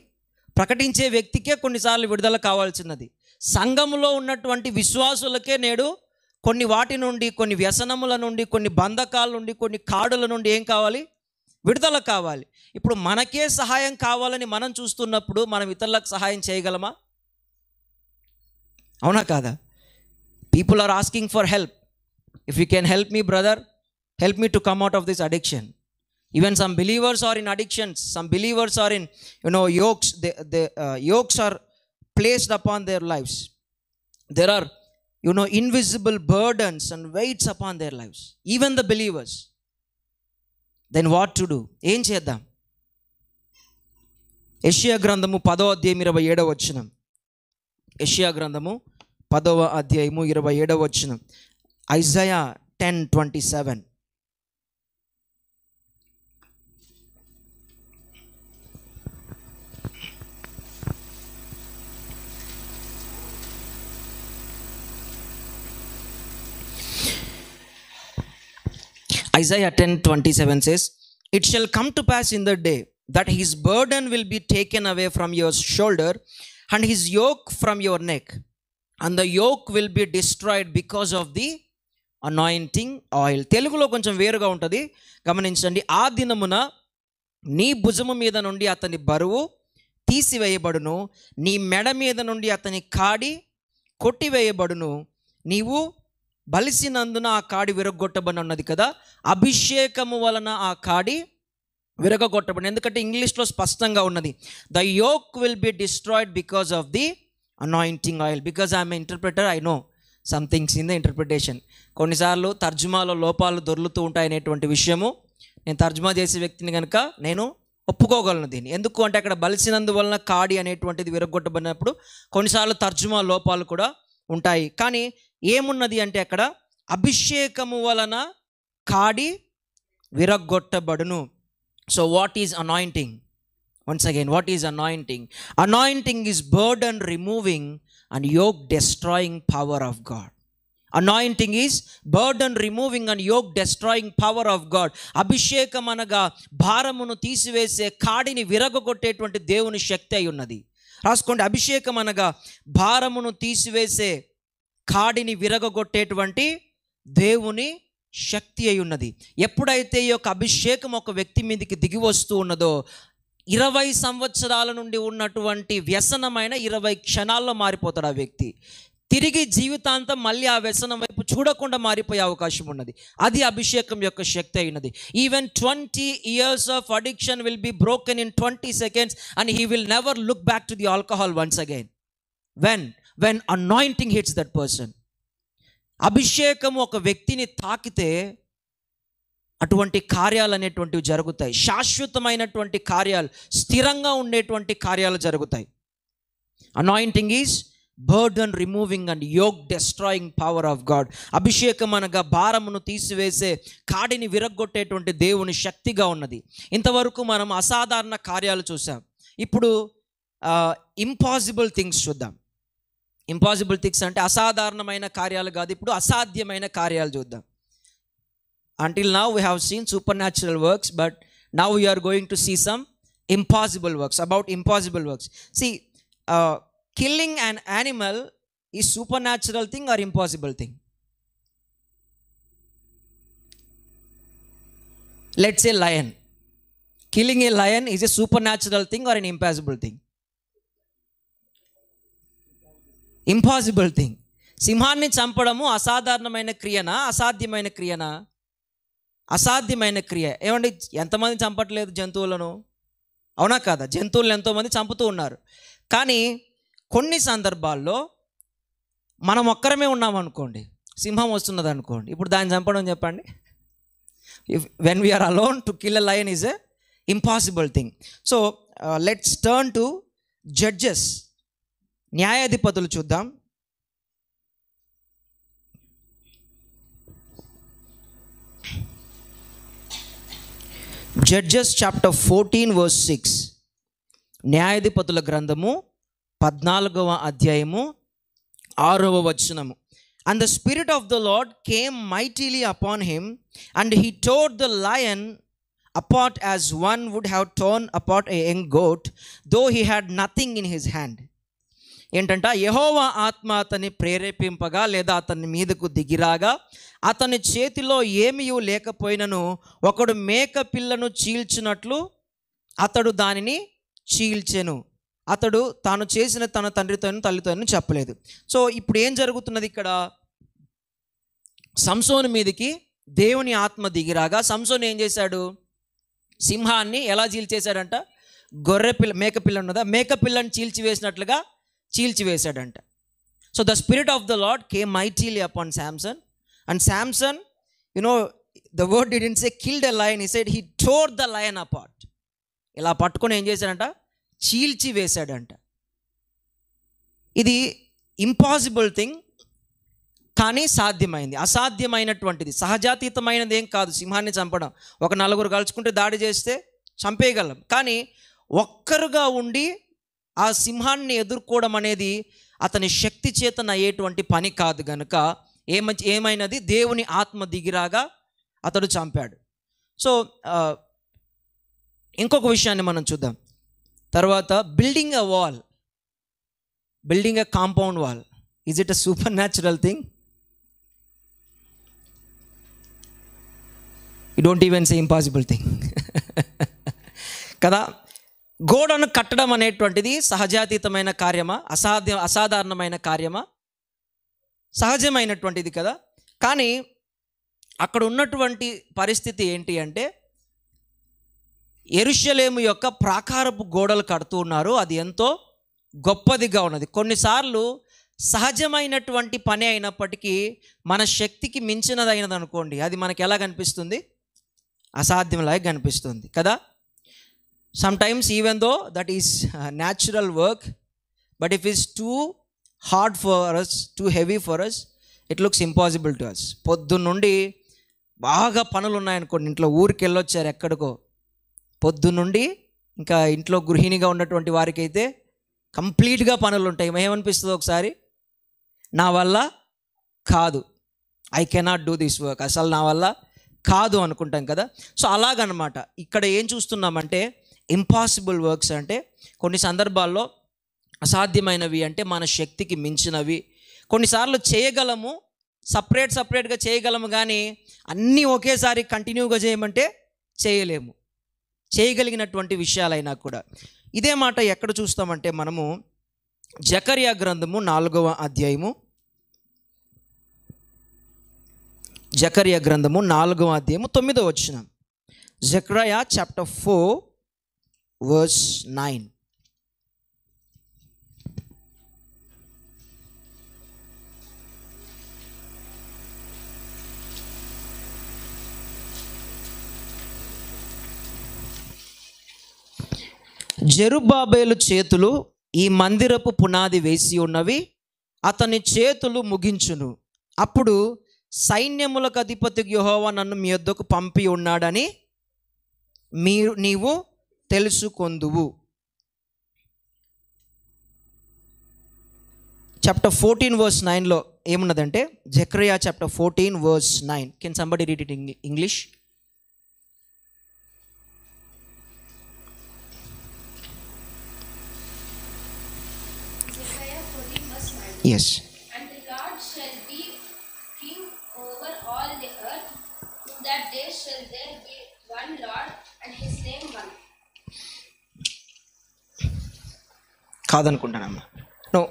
ప్రకటించే వ్యక్తికే కొన్నిసార్లు విడుదల కావాల్సినది. సంఘంలో ఉన్నటువంటి విశ్వాసులకే నేడు కొన్ని వాటి నుండి, కొన్ని వ్యసనముల నుండి, కొన్ని బంధకాల నుండి, కొన్ని కాడుల నుండి ఏం కావాలి? విడుదల కావాలి. ఇప్పుడు మనకే సహాయం కావాలని మనం చూస్తున్నప్పుడు మనం ఇతరులకు సహాయం చేయగలమా? అవునా కాదా? People are asking for help. If you can help me brother, help me to come out of this addiction. Even some believers are in addictions. Some believers are in, yokes. Yokes are placed upon their lives. There are, invisible burdens and weights upon their lives. Even the believers. Then what to do? ఏం చేద్దాం? యెషయా గ్రంథము 10వ అధ్యాయం 27వ వచనం. యెషయా గ్రంథము 10వ అధ్యాయము 27వ వచనం. Isaiah 10:27. Isaiah 10:27 says, "It shall come to pass in the day that his burden will be taken away from your shoulder and his yoke from your neck, and the yoke will be destroyed because of the anointing oil." తెలుగులో కొంచెం వేరుగా ఉంటుంది, గమనించండి. ఆ దినమున నీ భుజము మీద నుండి అతని బరువు తీసివేయబడును, నీ మెడ మీద నుండి అతని కాడి కొట్టివేయబడును, నీవు బలిసినందున ఆ కాడి విరగొట్టబడి ఉన్నది కదా. అభిషేకము వలన ఆ కాడి విరగొట్టబడి, ఎందుకంటే ఇంగ్లీష్లో స్పష్టంగా ఉన్నది, the yoke will be destroyed because of the anointing oil. Because I'm interpreter, I know some things in the interpretation. కొన్నిసార్లు తర్జుమాలో లోపాలు దొర్లుతూ ఉంటాయనేటువంటి విషయము నేను తర్జుమా చేసే వ్యక్తిని కనుక నేను ఒప్పుకోగలను దీన్ని. ఎందుకు అంటే అక్కడ బలిసినందువలన కాడి అనేటువంటిది విరగొట్టబడినప్పుడు కొన్నిసార్లు తర్జుమా లోపాలు కూడా ఉంటాయి. కానీ ఏమున్నది అంటే అక్కడ అభిషేకము వలన కాడి విరగొట్టబడును. So what is anointing? Once again, what is anointing? Anointing is burden removing and yoke destroying power of God. Anointing is burden removing and yoke destroying power of God. అభిషేకం అనగా భారమును తీసివేసే కాడిని విరగొట్టేటువంటి దేవుని శక్తి అయి ఉన్నది. రాసుకోండి, అభిషేకం అనగా భారమును తీసివేసే కాడిని విరగొట్టేటువంటి దేవుని శక్తి అయి ఉన్నది. ఎప్పుడైతే ఈ యొక్క అభిషేకం ఒక వ్యక్తి మీదకి దిగి వస్తూ ఉన్నదో 20 సంవత్సరాల నుండి ఉన్నటువంటి వ్యసనమైన 20 క్షణాల్లో మారిపోతాడు ఆ వ్యక్తి. తిరిగి జీవితాంతం మళ్ళీ ఆ వ్యసనం వైపు చూడకుండా మారిపోయే అవకాశం ఉన్నది. అది అభిషేకం యొక్క శక్తి అయినది. Even 20 years of addiction will be broken in 20 seconds and he will never look back to the alcohol once again when anointing hits that person. అభిషేకం ఒక వ్యక్తిని తాకితే అటువంటి కార్యాలు అనేటువంటివి జరుగుతాయి. శాశ్వతమైనటువంటి కార్యాలు, స్థిరంగా ఉండేటువంటి కార్యాలు జరుగుతాయి. Anointing is burden removing and yoke destroying power of God. అభిషేకం అనగా భారమును తీసివేసే కాడిని విరగొట్టేటువంటి దేవుని శక్తిగా ఉన్నది. ఇంతవరకు మనం అసాధారణ కార్యాలు చూసాం. ఇప్పుడు ఇంపాసిబుల్ థింగ్స్ చూద్దాం. ఇంపాసిబుల్ థింగ్స్ అంటే అసాధారణమైన కార్యాలు కాదు, ఇప్పుడు అసాధ్యమైన కార్యాలు చూద్దాం. Until now we have seen supernatural works, but now we are going to see some impossible works, about impossible works. See, killing an animal is supernatural thing or impossible thing? Let's say lion. Killing a lion is a supernatural thing or an impossible thing? Impossible thing. సింహాన్ని చంపడము అసాధారణమైన క్రియనా, అసాధ్యమైన క్రియనా? అసాధ్యమైన క్రియ. ఏమండి, ఎంతమంది చంపట్లేదు జంతువులను? అవునా కాదా? జంతువులను ఎంతోమంది చంపుతూ ఉన్నారు. కానీ కొన్ని సందర్భాల్లో మనం ఒక్కరమే ఉన్నామనుకోండి, సింహం వస్తున్నది అనుకోండి, ఇప్పుడు దాన్ని చంపడం చెప్పండి. When we're alone to kill a lion is a impossible thing. So let's turn to Judges, న్యాయాధిపతులు చూద్దాం. Judges chapter 14 verse 6. న్యాయాధిపతుల గ్రంథము 14వ అధ్యాయము 6వ వచనము. And the spirit of the Lord came mightily upon him, and he tore the lion apart as one would have torn apart a young goat, though he had nothing in his hand. ఏంటంట, యెహోవా ఆత్మ అతన్ని ప్రేరేపింపగా లేదా అతని మీదకు దిగిరాగా అతని చేతిలో ఏమీ లేకపోయినను ఒకడు మేక పిల్లను చీల్చినట్లు అతడు దానిని చీల్చెను. అతడు తాను చేసిన తన తండ్రితోనూ తల్లితోనూ చెప్పలేదు. సో ఇప్పుడు ఏం జరుగుతున్నది ఇక్కడ? సంసోను మీదకి దేవుని ఆత్మ దిగిరాగా సంసోను ఏం చేశాడు? సింహాన్ని ఎలా చీల్చేశాడంట? మేకపిల్ల ఉన్నదా, మేకపిల్లని చీల్చివేసినట్లుగా చీల్చివేశాడంట. So the spirit of the lord came mightily upon Samson, and Samson, the word didn't say killed a lion, he said he tore the lion apart. ఇలా పట్టుకొని ఏం చేశాడంట? చీల్చివేశాడంట. ఇది ఇంపాసిబుల్ థింగ్, కానీ సాధ్యమైంది. అసాధ్యమైనటువంటిది, సహజాతీతమైనది ఏం కాదు సింహాన్ని చంపడం. ఒక నలుగురు కలుసుకుంటే దాడి చేస్తే చంపేయగలం, కానీ ఒక్కరుగా ఉండి ఆ సింహాన్ని ఎదుర్కోవడం అనేది అతని శక్తి చేతన అయ్యేటువంటి పని కాదు. గనుక ఏమైనది? దేవుని ఆత్మ దిగిరాగా అతడు చంపాడు. సో ఇంకొక విషయాన్ని మనం చూద్దాం. తర్వాత building a wall, building a compound wall, is it a super natural thing? You don't even say impossible thing కదా. గోడను కట్టడం అనేటువంటిది సహజాతీతమైన కార్యమా, అసాధారణమైన కార్యమా? సహజమైనటువంటిది కదా. కానీ అక్కడ ఉన్నటువంటి పరిస్థితి ఏంటి అంటే, యెరూషలేము యొక్క ప్రాకారపు గోడలు కడుతూ ఉన్నారు. అది ఎంతో గొప్పదిగా ఉన్నది. కొన్నిసార్లు సహజమైనటువంటి పని అయినప్పటికీ మన శక్తికి మించినదైనది అనుకోండి, అది మనకి ఎలా కనిపిస్తుంది? అసాధ్యంలాగా కనిపిస్తుంది కదా. sometimes even though that is natural work, but if it's too hard for us, too heavy for us, it looks impossible to us. పొద్దున్నుండి బాగా పనులు ఉన్నాయనుకోండి, ఇంట్లో ఊరికి వెళ్ళొచ్చారు ఎక్కడికో, పొద్దున్నుండి ఇంకా ఇంట్లో గృహిణిగా ఉన్నటువంటి వారికి అయితే కంప్లీట్గా పనులు ఉంటాయి. ఏమనిపిస్తుంది ఒకసారి? నా వల్ల కాదు, I cannot do this work, అసలు నా వల్ల కాదు అనుకుంటాం కదా. సో అలాగనమాట ఇక్కడ ఏం చూస్తున్నామంటే, ఇంపాసిబుల్ వర్క్స్ అంటే కొన్ని సందర్భాల్లో అసాధ్యమైనవి, అంటే మన శక్తికి మించినవి. కొన్నిసార్లు చేయగలము, సపరేట్గా చేయగలము, కానీ అన్నీ ఒకేసారి కంటిన్యూగా చేయమంటే చేయలేము, చేయగలిగినటువంటి విషయాలైనా కూడా. ఇదే మాట ఎక్కడ చూస్తామంటే మనము జకర్యా గ్రంథము 4వ అధ్యాయము, జకర్యా గ్రంథము 4వ అధ్యాయము 9వ వచనం. జకర్యా చాప్టర్ 4 verse 9. జెరుబ్బాబేలు చేతులు ఈ మందిరపు పునాది వేసి ఉన్నవి, అతని చేతులు ముగించును. అప్పుడు సైన్యములకు అధిపతి యెహోవా నన్ను మీ యొద్దకు పంపి ఉన్నాడని నీవు తెలుసుకొందువు. చాప్టర్ 14 verse 9లో ఏమున్నదంటే, జకర్యా chapter 14 verse 9. Can somebody read it in English? Yes. And the Lord shall be king over all the earth. In that day shall there be one Lord, and his name one. కాదనుకుంటానమ్మా. No,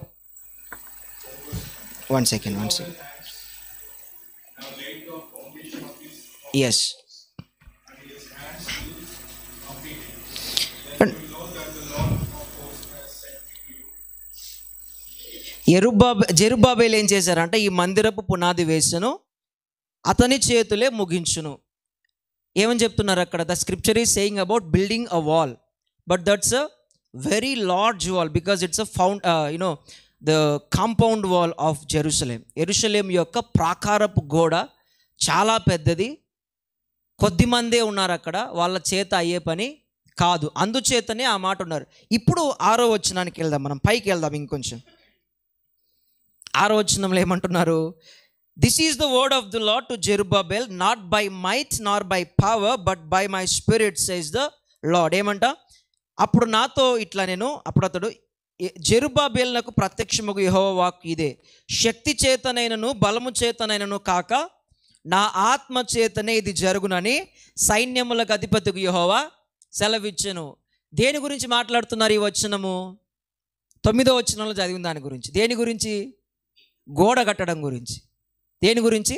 one second. ఎస్, జెరుబ్బాబేలు ఏం చేశారంటే, ఈ మందిరపు పునాది వేసను, అతని చేతులే ముగించును. ఏమని చెప్తున్నారు అక్కడ? The scripture is saying about building a wall, but that's a very large wall because it's a the compound wall of Jerusalem. యెరూషలేం యొక్క ప్రాకారపు గోడ చాలా పెద్దది. కొద్దిమందే ఉన్నారు అక్కడ, వాళ్ళ చేత అయ్యే పని కాదు. అందుచేతనే ఆ మాట ఉన్నారు. ఇప్పుడు 6వ వచనానికి వెళ్దాం, మనం పైకి వెళ్దాం ఇంకొంచెం. 6వ వచనంలో ఏమంటున్నారు? This is the word of the lord to Zerubbabel, not by might nor by power but by my spirit says the lord. ఏమంట? అప్పుడు నాతో ఇట్లా నేను, అప్పుడు అతడు, జెరుబ్బాబెలునకు ప్రత్యక్షముగు యెహోవా వాక్కు ఇదే, శక్తి చేతనైనను బలము చేతనైనను కాక నా ఆత్మ చేతనే ఇది జరుగునని సైన్యములకు అధిపతికి యెహోవా సెలవిచ్చెను. దేని గురించి మాట్లాడుతున్నారు ఈ వచనము? 9వ వచనంలో చదివిన దాని గురించి. దేని గురించి? గోడ కట్టడం గురించి. దేని గురించి?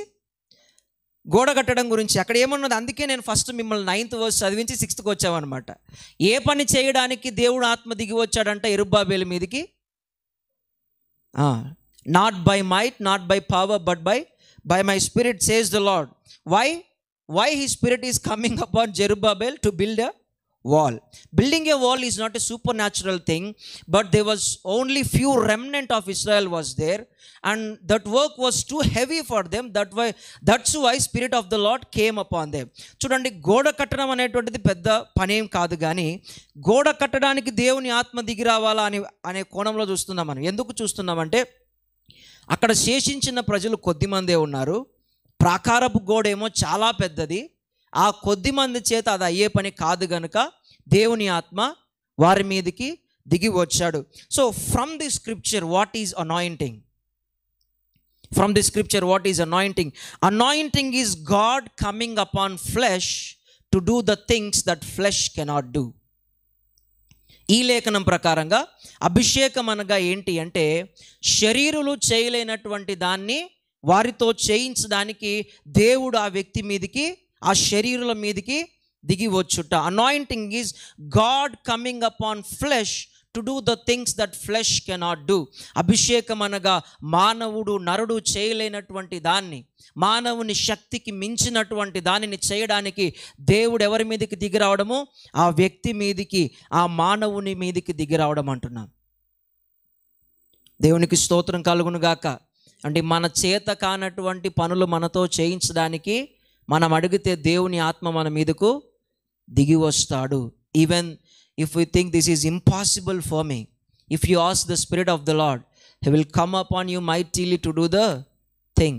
గోడ కట్టడం గురించి. అక్కడ ఏమన్నది? అందుకే నేను ఫస్ట్ మిమ్మల్ని 9th verse చదివించి 6th వచ్చామన్నమాట. ఏ పని చేయడానికి దేవుడు ఆత్మ దిగి వచ్చాడంట యెరుబ్బాబేలు మీదికి? Not by might not by power but by my spirit says the lord. Why his spirit is coming upon Zerubbabel to build a wall. Building a wall is not a supernatural thing, but there was only few remnant of Israel was there, and that work was too heavy for them. That's why Spirit of the Lord came upon them. చూడండి, గోడ కట్టడం అనేటువంటిది పెద్ద పనేం కాదు, కానీ గోడ కట్టడానికి దేవుని ఆత్మ దిగి రావాలా అనే కోణంలో చూస్తున్నాం మనం. ఎందుకు చూస్తున్నామంటే, అక్కడ శేషించిన ప్రజలు కొద్దిమందే ఉన్నారు, ప్రాకారపు గోడ ఏమో చాలా పెద్దది, ఆ కొద్ది మంది చేత అది అయ్యే పని కాదు గనుక దేవుని ఆత్మ వారి మీదకి దిగి వచ్చాడు. So from the scripture what is anointing? From the scripture, what is anointing? Anointing is God coming upon flesh to do the things that flesh cannot do. ఈ లేఖనం ప్రకారంగా అభిషేకం అనగా ఏంటి అంటే, శరీరులు చేయలేనటువంటి దాన్ని వారితో చేయించడానికి దేవుడు ఆ వ్యక్తి మీదకి, ఆ శరీరుల మీదకి దిగి వచ్చుట. Anointing is God coming upon flesh to do the things that flesh cannot do. అభిషేకం అనగా నరుడు చేయలేనటువంటి దాన్ని, మానవుని శక్తికి మించినటువంటి దానిని చేయడానికి దేవుడు ఎవరి మీదకి దిగి రావడము? ఆ వ్యక్తి మీదికి, ఆ మానవుని మీదికి దిగి రావడం అంటున్నాం. దేవునికి స్తోత్రం కలుగును గాక. అంటే మన చేత కానటువంటి పనులు మనతో చేయించడానికి మనం అడిగితే దేవుని ఆత్మ మన మీదకు దిగి వస్తాడు. Even if we think this is impossible for me, if you ask the Spirit of the Lord, He will come upon you mightily to do the thing.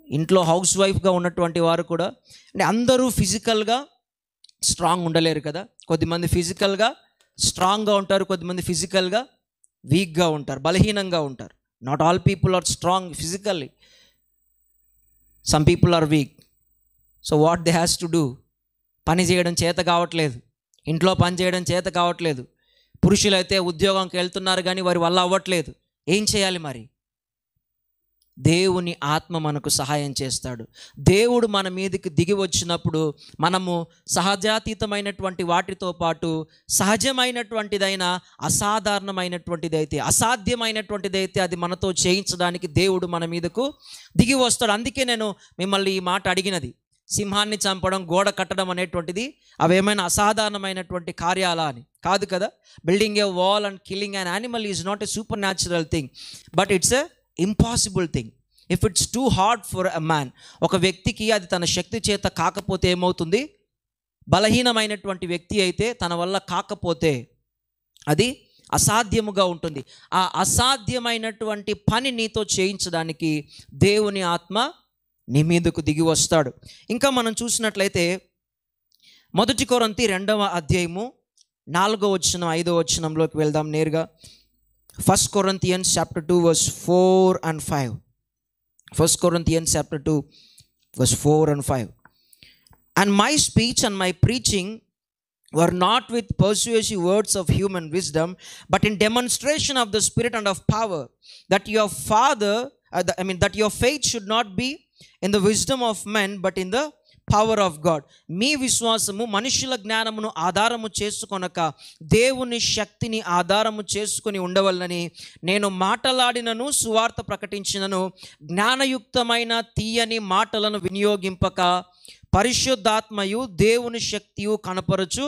ఇంట్లో హౌస్ వైఫ్గా ఉన్నటువంటి వారు కూడా, అంటే అందరూ ఫిజికల్గా స్ట్రాంగ్ ఉండలేరు కదా. కొద్దిమంది ఫిజికల్గా స్ట్రాంగ్గా ఉంటారు, కొద్దిమంది ఫిజికల్గా వీక్గా ఉంటారు, బలహీనంగా ఉంటారు. Not all people are strong physically, some people are weak. So what they has to do? పని చేయడం చేత కావట్లేదు, ఇంట్లో పని చేయడం చేత కావట్లేదు. పురుషులైతే ఉద్యోగంకి వెళ్తున్నారు కానీ వారి వల్ల అవ్వట్లేదు. ఏం చేయాలి మరి? దేవుని ఆత్మ మనకు సహాయం చేస్తాడు. దేవుడు మన మీదకి దిగి వచ్చినప్పుడు మనము సహజాతీతమైనటువంటి వాటితో పాటు సహజమైనటువంటిదైనా అసాధారణమైనటువంటిదైతే, అసాధ్యమైనటువంటిదైతే అది మనతో చేయించడానికి దేవుడు మన మీదకు దిగి వస్తాడు. అందుకే నేను మిమ్మల్ని ఈ మాట అడిగినది. సింహాన్ని చంపడం, గోడ కట్టడం అనేటువంటిది అవేమైనా అసాధారణమైనటువంటి కార్యాలా అని కాదు కదా. Building A wall and killing an animal is not a super natural thing, but it's a impossible thing if it's too hard for a man. ఒక వ్యక్తికి అది తన శక్తి చేత కాకపోతే ఏమవుతుంది? బలహీనమైనటువంటి వ్యక్తి అయితే తన వల్ల కాకపోతే అది అసాధ్యముగా ఉంటుంది. ఆ అసాధ్యమైనటువంటి పని నీతో చేయించడానికి దేవుని ఆత్మ నీ మీదకు దిగి వస్తాడు. ఇంకా మనం చూసినట్లయితే 1 కొరింథీ 2వ అధ్యాయము 4వ వచనం 5వ వచనంలోకి వెళ్దాం నేరుగా. 1 Corinthians chapter 2 verse 4 and 5. 1 Corinthians chapter 2 verse 4 and 5. And my speech and my preaching were not with persuasive words of human wisdom, but in demonstration of the Spirit and of power, that your faith should not be in the wisdom of men, but in the power of God. మీ విశ్వాసము మనుషుల జ్ఞానమును ఆధారము చేసుకొనక దేవుని శక్తిని ఆధారము చేసుకుని ఉండవలనని నేను మాటలాడినను సువార్త ప్రకటించినను జ్ఞానయుక్తమైన తీయని మాటలను వినియోగింపక పరిశుద్ధాత్మయు దేవుని శక్తియు కనపరచు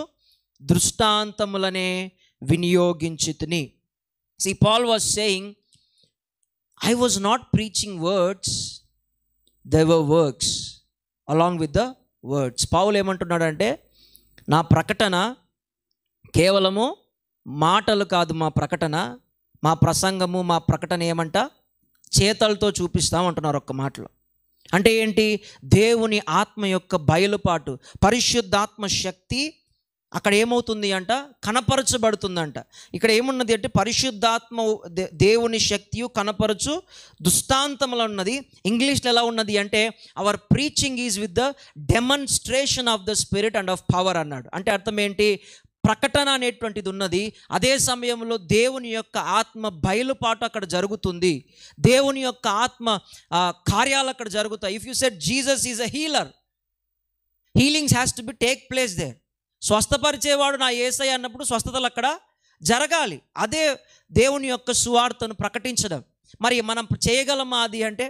దృష్టాంతములనే వినియోగించితిని. See, Paul was saying, I was not preaching words, there were works along with the words. పౌలు ఏమంటున్నాడంటే, నా ప్రకటన కేవలము మాటలు కాదు, మా ప్రసంగము మా ప్రకటన ఏమంట చేతలతో చూపిస్తామంటున్నారు ఒక్క మాటలో. అంటే ఏంటి? దేవుని ఆత్మ యొక్క బయలుపాటు, పరిశుద్ధాత్మ శక్తి అక్కడ ఏమవుతుంది అంట? కనపరచబడుతుందంట. ఇక్కడ ఏమున్నది అంటే పరిశుద్ధాత్మ దేవుని శక్తియు కనపరచు దృష్టాంతములు ఉన్నది. ఇంగ్లీష్లో ఎలా ఉన్నది అంటే our preaching is with the demonstration of the spirit and of power అన్నాడు. అంటే అర్థం ఏంటి? ప్రకటన అనేటువంటిది ఉన్నది, అదే సమయంలో దేవుని యొక్క ఆత్మ బయలుపాటు అక్కడ జరుగుతుంది, దేవుని యొక్క ఆత్మ కార్యాలు అక్కడ జరుగుతాయి. If you said Jesus is a healer, healings has to be take place there. స్వస్థపరిచేవాడు నా యేసయ్య అన్నప్పుడు స్వస్థతలు అక్కడ జరగాలి. అదే దేవుని యొక్క సువార్తను ప్రకటించడం. మరి మనం చేయగలమా? అది అంటే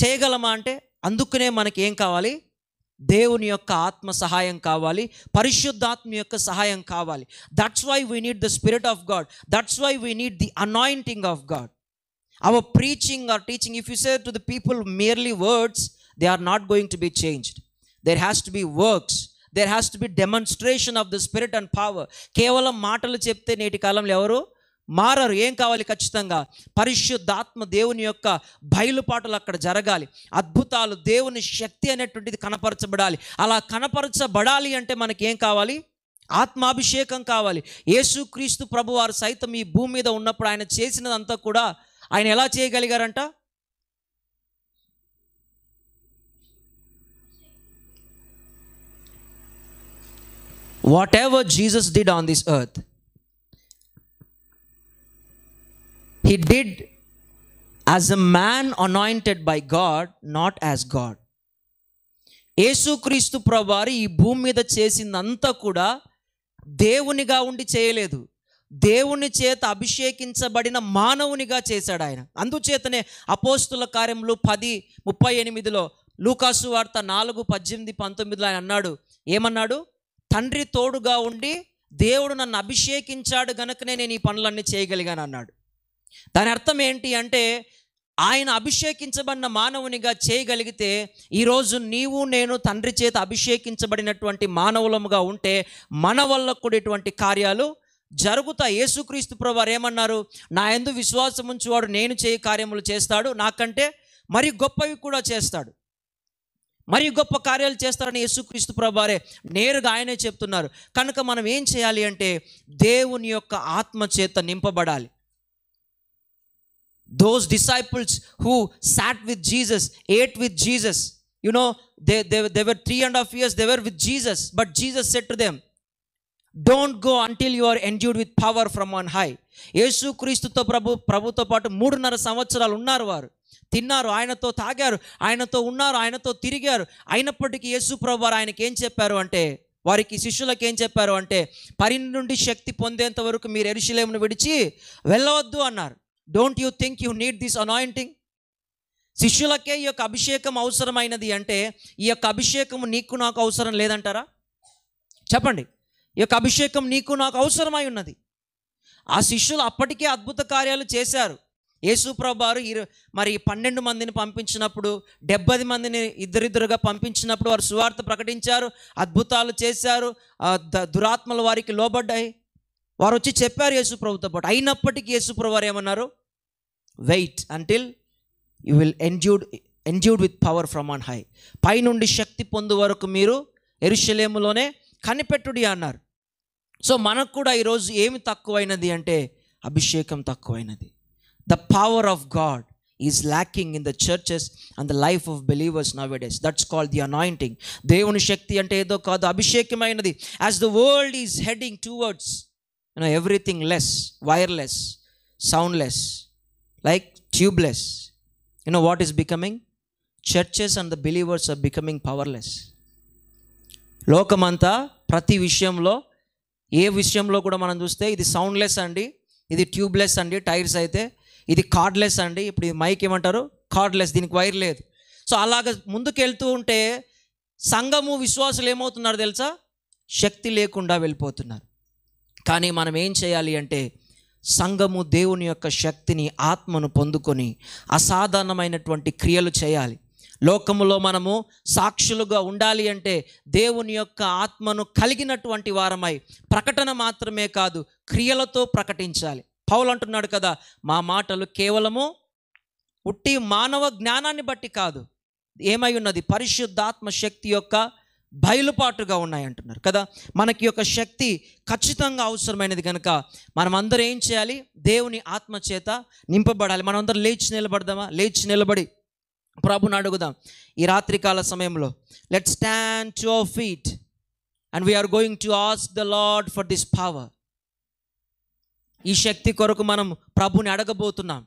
చేయగలమా అంటే అందుకనే మనకి ఏం కావాలి? దేవుని యొక్క ఆత్మ సహాయం కావాలి, పరిశుద్ధాత్మ యొక్క సహాయం కావాలి. That's why we need the spirit of God, that's why we need the anointing of God. Our preaching or teaching, if you say to the people merely words, they are not going to be changed. There has to be works, there has to be demonstration of the spirit and power. కేవలం మాటలు చెప్తే నేటి కాలంలో ఎవరు మారరు. ఏం కావాలి? ఖచ్చితంగా పరిశుద్ధాత్మ దేవుని యొక్క బయలుపాటులు అక్కడ జరగాలి. అద్భుతాలు, దేవుని శక్తి అనేటువంటిది కనపరచబడాలి. అలా కనపరచబడాలి అంటే మనకి ఏం కావాలి? ఆత్మాభిషేకం కావాలి. యేసుక్రీస్తు ప్రభువారు సైతం ఈ భూమి మీద ఉన్నప్పుడు ఆయన చేసినదంతా కూడా ఆయన ఎలా చేయగలిగారంట? Whatever Jesus did on this earth, he did as a man anointed by God, not as God. యేసుక్రీస్తు ప్రభువారు ఈ భూమి మీద చేసిందంతా కూడా దేవునిగా ఉండి చేయలేదు, దేవుని చేత అభిషేకించబడిన మానవునిగా చేశాడు ఆయన. అందుచేతనే అపోస్తుల కార్యములు 10:38 లూకాసు వార్త 4:18-19 ఆయన అన్నాడు. ఏమన్నాడు? తండ్రి తోడుగా ఉండి దేవుడు నన్ను అభిషేకించాడు గనుకనే నేను ఈ పనులన్నీ చేయగలిగాను అన్నాడు. దాని అర్థం ఏంటి అంటే, ఆయన అభిషేకించబడిన మానవునిగా చేయగలిగితే ఈరోజు నీవు నేను తండ్రి చేత అభిషేకించబడినటువంటి మానవులముగా ఉంటే మన వల్ల కూడా ఇటువంటి కార్యాలు జరుగుతాయి. యేసుక్రీస్తు ప్రభువారు ఏమన్నారు? నా యందు విశ్వాసం ఉంచువాడు నేను చేయ కార్యములు చేస్తాడు, నాకంటే మరి గొప్పవి కూడా చేస్తాడు, మరి గొప్ప కార్యాలు చేస్తారని యేసుక్రీస్తు ప్రభువారే నేరుగా ఆయనే చెప్తున్నారు. కనుక మనం ఏం చేయాలి అంటే దేవుని యొక్క ఆత్మ చేత నింపబడాలి. Those disciples who sat with Jesus, ate with Jesus, you know, they were 3.5 years they were with Jesus, but Jesus said to them, don't go until you are endued with power from on high. యేసుక్రీస్తుతో ప్రభుతో పాటు 3.5 సంవత్సరాలు ఉన్నారు. వారు తిన్నారు, ఆయనతో తాగారు, ఆయనతో ఉన్నారు, ఆయనతో తిరిగారు. అయినప్పటికీ యేసు ప్రభువారు ఆయనకి ఏం చెప్పారు అంటే, వారికి శిష్యులకు ఏం చెప్పారు అంటే, పరి నుండి శక్తి పొందేంత వరకు మీరు యెరూషలేమును విడిచి వెళ్ళవద్దు అన్నారు. Don't you think you need this anointing? శిష్యులకే ఈ యొక్క అభిషేకం అవసరమైనది అంటే ఈ యొక్క అభిషేకం నీకు నాకు అవసరం లేదంటారా? చెప్పండి. ఈ యొక్క అభిషేకం నీకు నాకు అవసరమై ఉన్నది. ఆ శిష్యులు అప్పటికే అద్భుత కార్యాలు చేశారు. యేసు ప్రభువారు మరి 12 మందిని పంపించినప్పుడు, 70 మందిని ఇద్దరిద్దరుగా పంపించినప్పుడు వారు సువార్త ప్రకటించారు, అద్భుతాలు చేశారు, దురాత్మలు వారికి లోబడ్డాయి. వారు వచ్చి చెప్పారు యేసు ప్రభుతో పాటు. అయినప్పటికీ యేసు ప్రభువారు ఏమన్నారు? Wait until you will endured with power from on high. పైనుండి శక్తి పొందు వరకు మీరు యెరూషలేములోనే కనిపెట్టుడి అన్నారు. సో మనకు కూడా ఈరోజు ఏమి తక్కువైనది అంటే అభిషేకం తక్కువైనది. The power of God is lacking in the churches and the life of believers nowadays. That's called the anointing. దేవుని శక్తి అంటే ఏదో కాదు, అభిషేకమైనది. As the world is heading towards everything less, wireless, soundless, like tubeless, what is becoming? Churches and the believers are becoming powerless. లోకమంతా ప్రతి విషయంలో, ఏ విషయంలో కూడా మనం చూస్తే ఇది సౌండ్లెస్ అండి, ఇది ట్యూబ్లెస్ అండి, టైర్స్ అయితే ఇది కార్డ్లెస్ అండి, ఇప్పుడు ఇది మైక్ ఏమంటారు? కార్డ్లెస్, దీనికి వైర్ లేదు. సో అలాగ ముందుకు వెళ్తూ ఉంటే సంఘము, విశ్వాసులు ఏమవుతున్నారు తెలుసా? శక్తి లేకుండా వెళ్ళిపోతున్నారు. కానీ మనం ఏం చేయాలి అంటే సంఘము దేవుని యొక్క శక్తిని, ఆత్మను పొందుకొని అసాధారణమైనటువంటి క్రియలు చేయాలి. లోకములో మనము సాక్షులుగా ఉండాలి అంటే దేవుని యొక్క ఆత్మను కలిగినటువంటి వారమై ప్రకటన మాత్రమే కాదు, క్రియలతో ప్రకటించాలి. పౌలు అంటున్నాడు కదా, మా మాటలు కేవలము ఉట్టి మానవ జ్ఞానాన్ని బట్టి కాదు, ఏమై ఉన్నది? పరిశుద్ధాత్మ శక్తి యొక్క బయలుపాటుగా ఉన్నాయి అంటున్నారు కదా. మనకి యొక్క శక్తి ఖచ్చితంగా అవసరమైనది కనుక మనం అందరూ ఏం చేయాలి? దేవుని ఆత్మ చేత నింపబడాలి. మనం అందరం లేచి నిలబడదామా? లేచి నిలబడి ప్రభుని అడుగుదాం ఈ రాత్రికాల సమయంలో. Let's stand to our feet and we're going to ask the Lord for this power. ఈ శక్తి కొరకు మనం ప్రభుని అడగబోతున్నాం.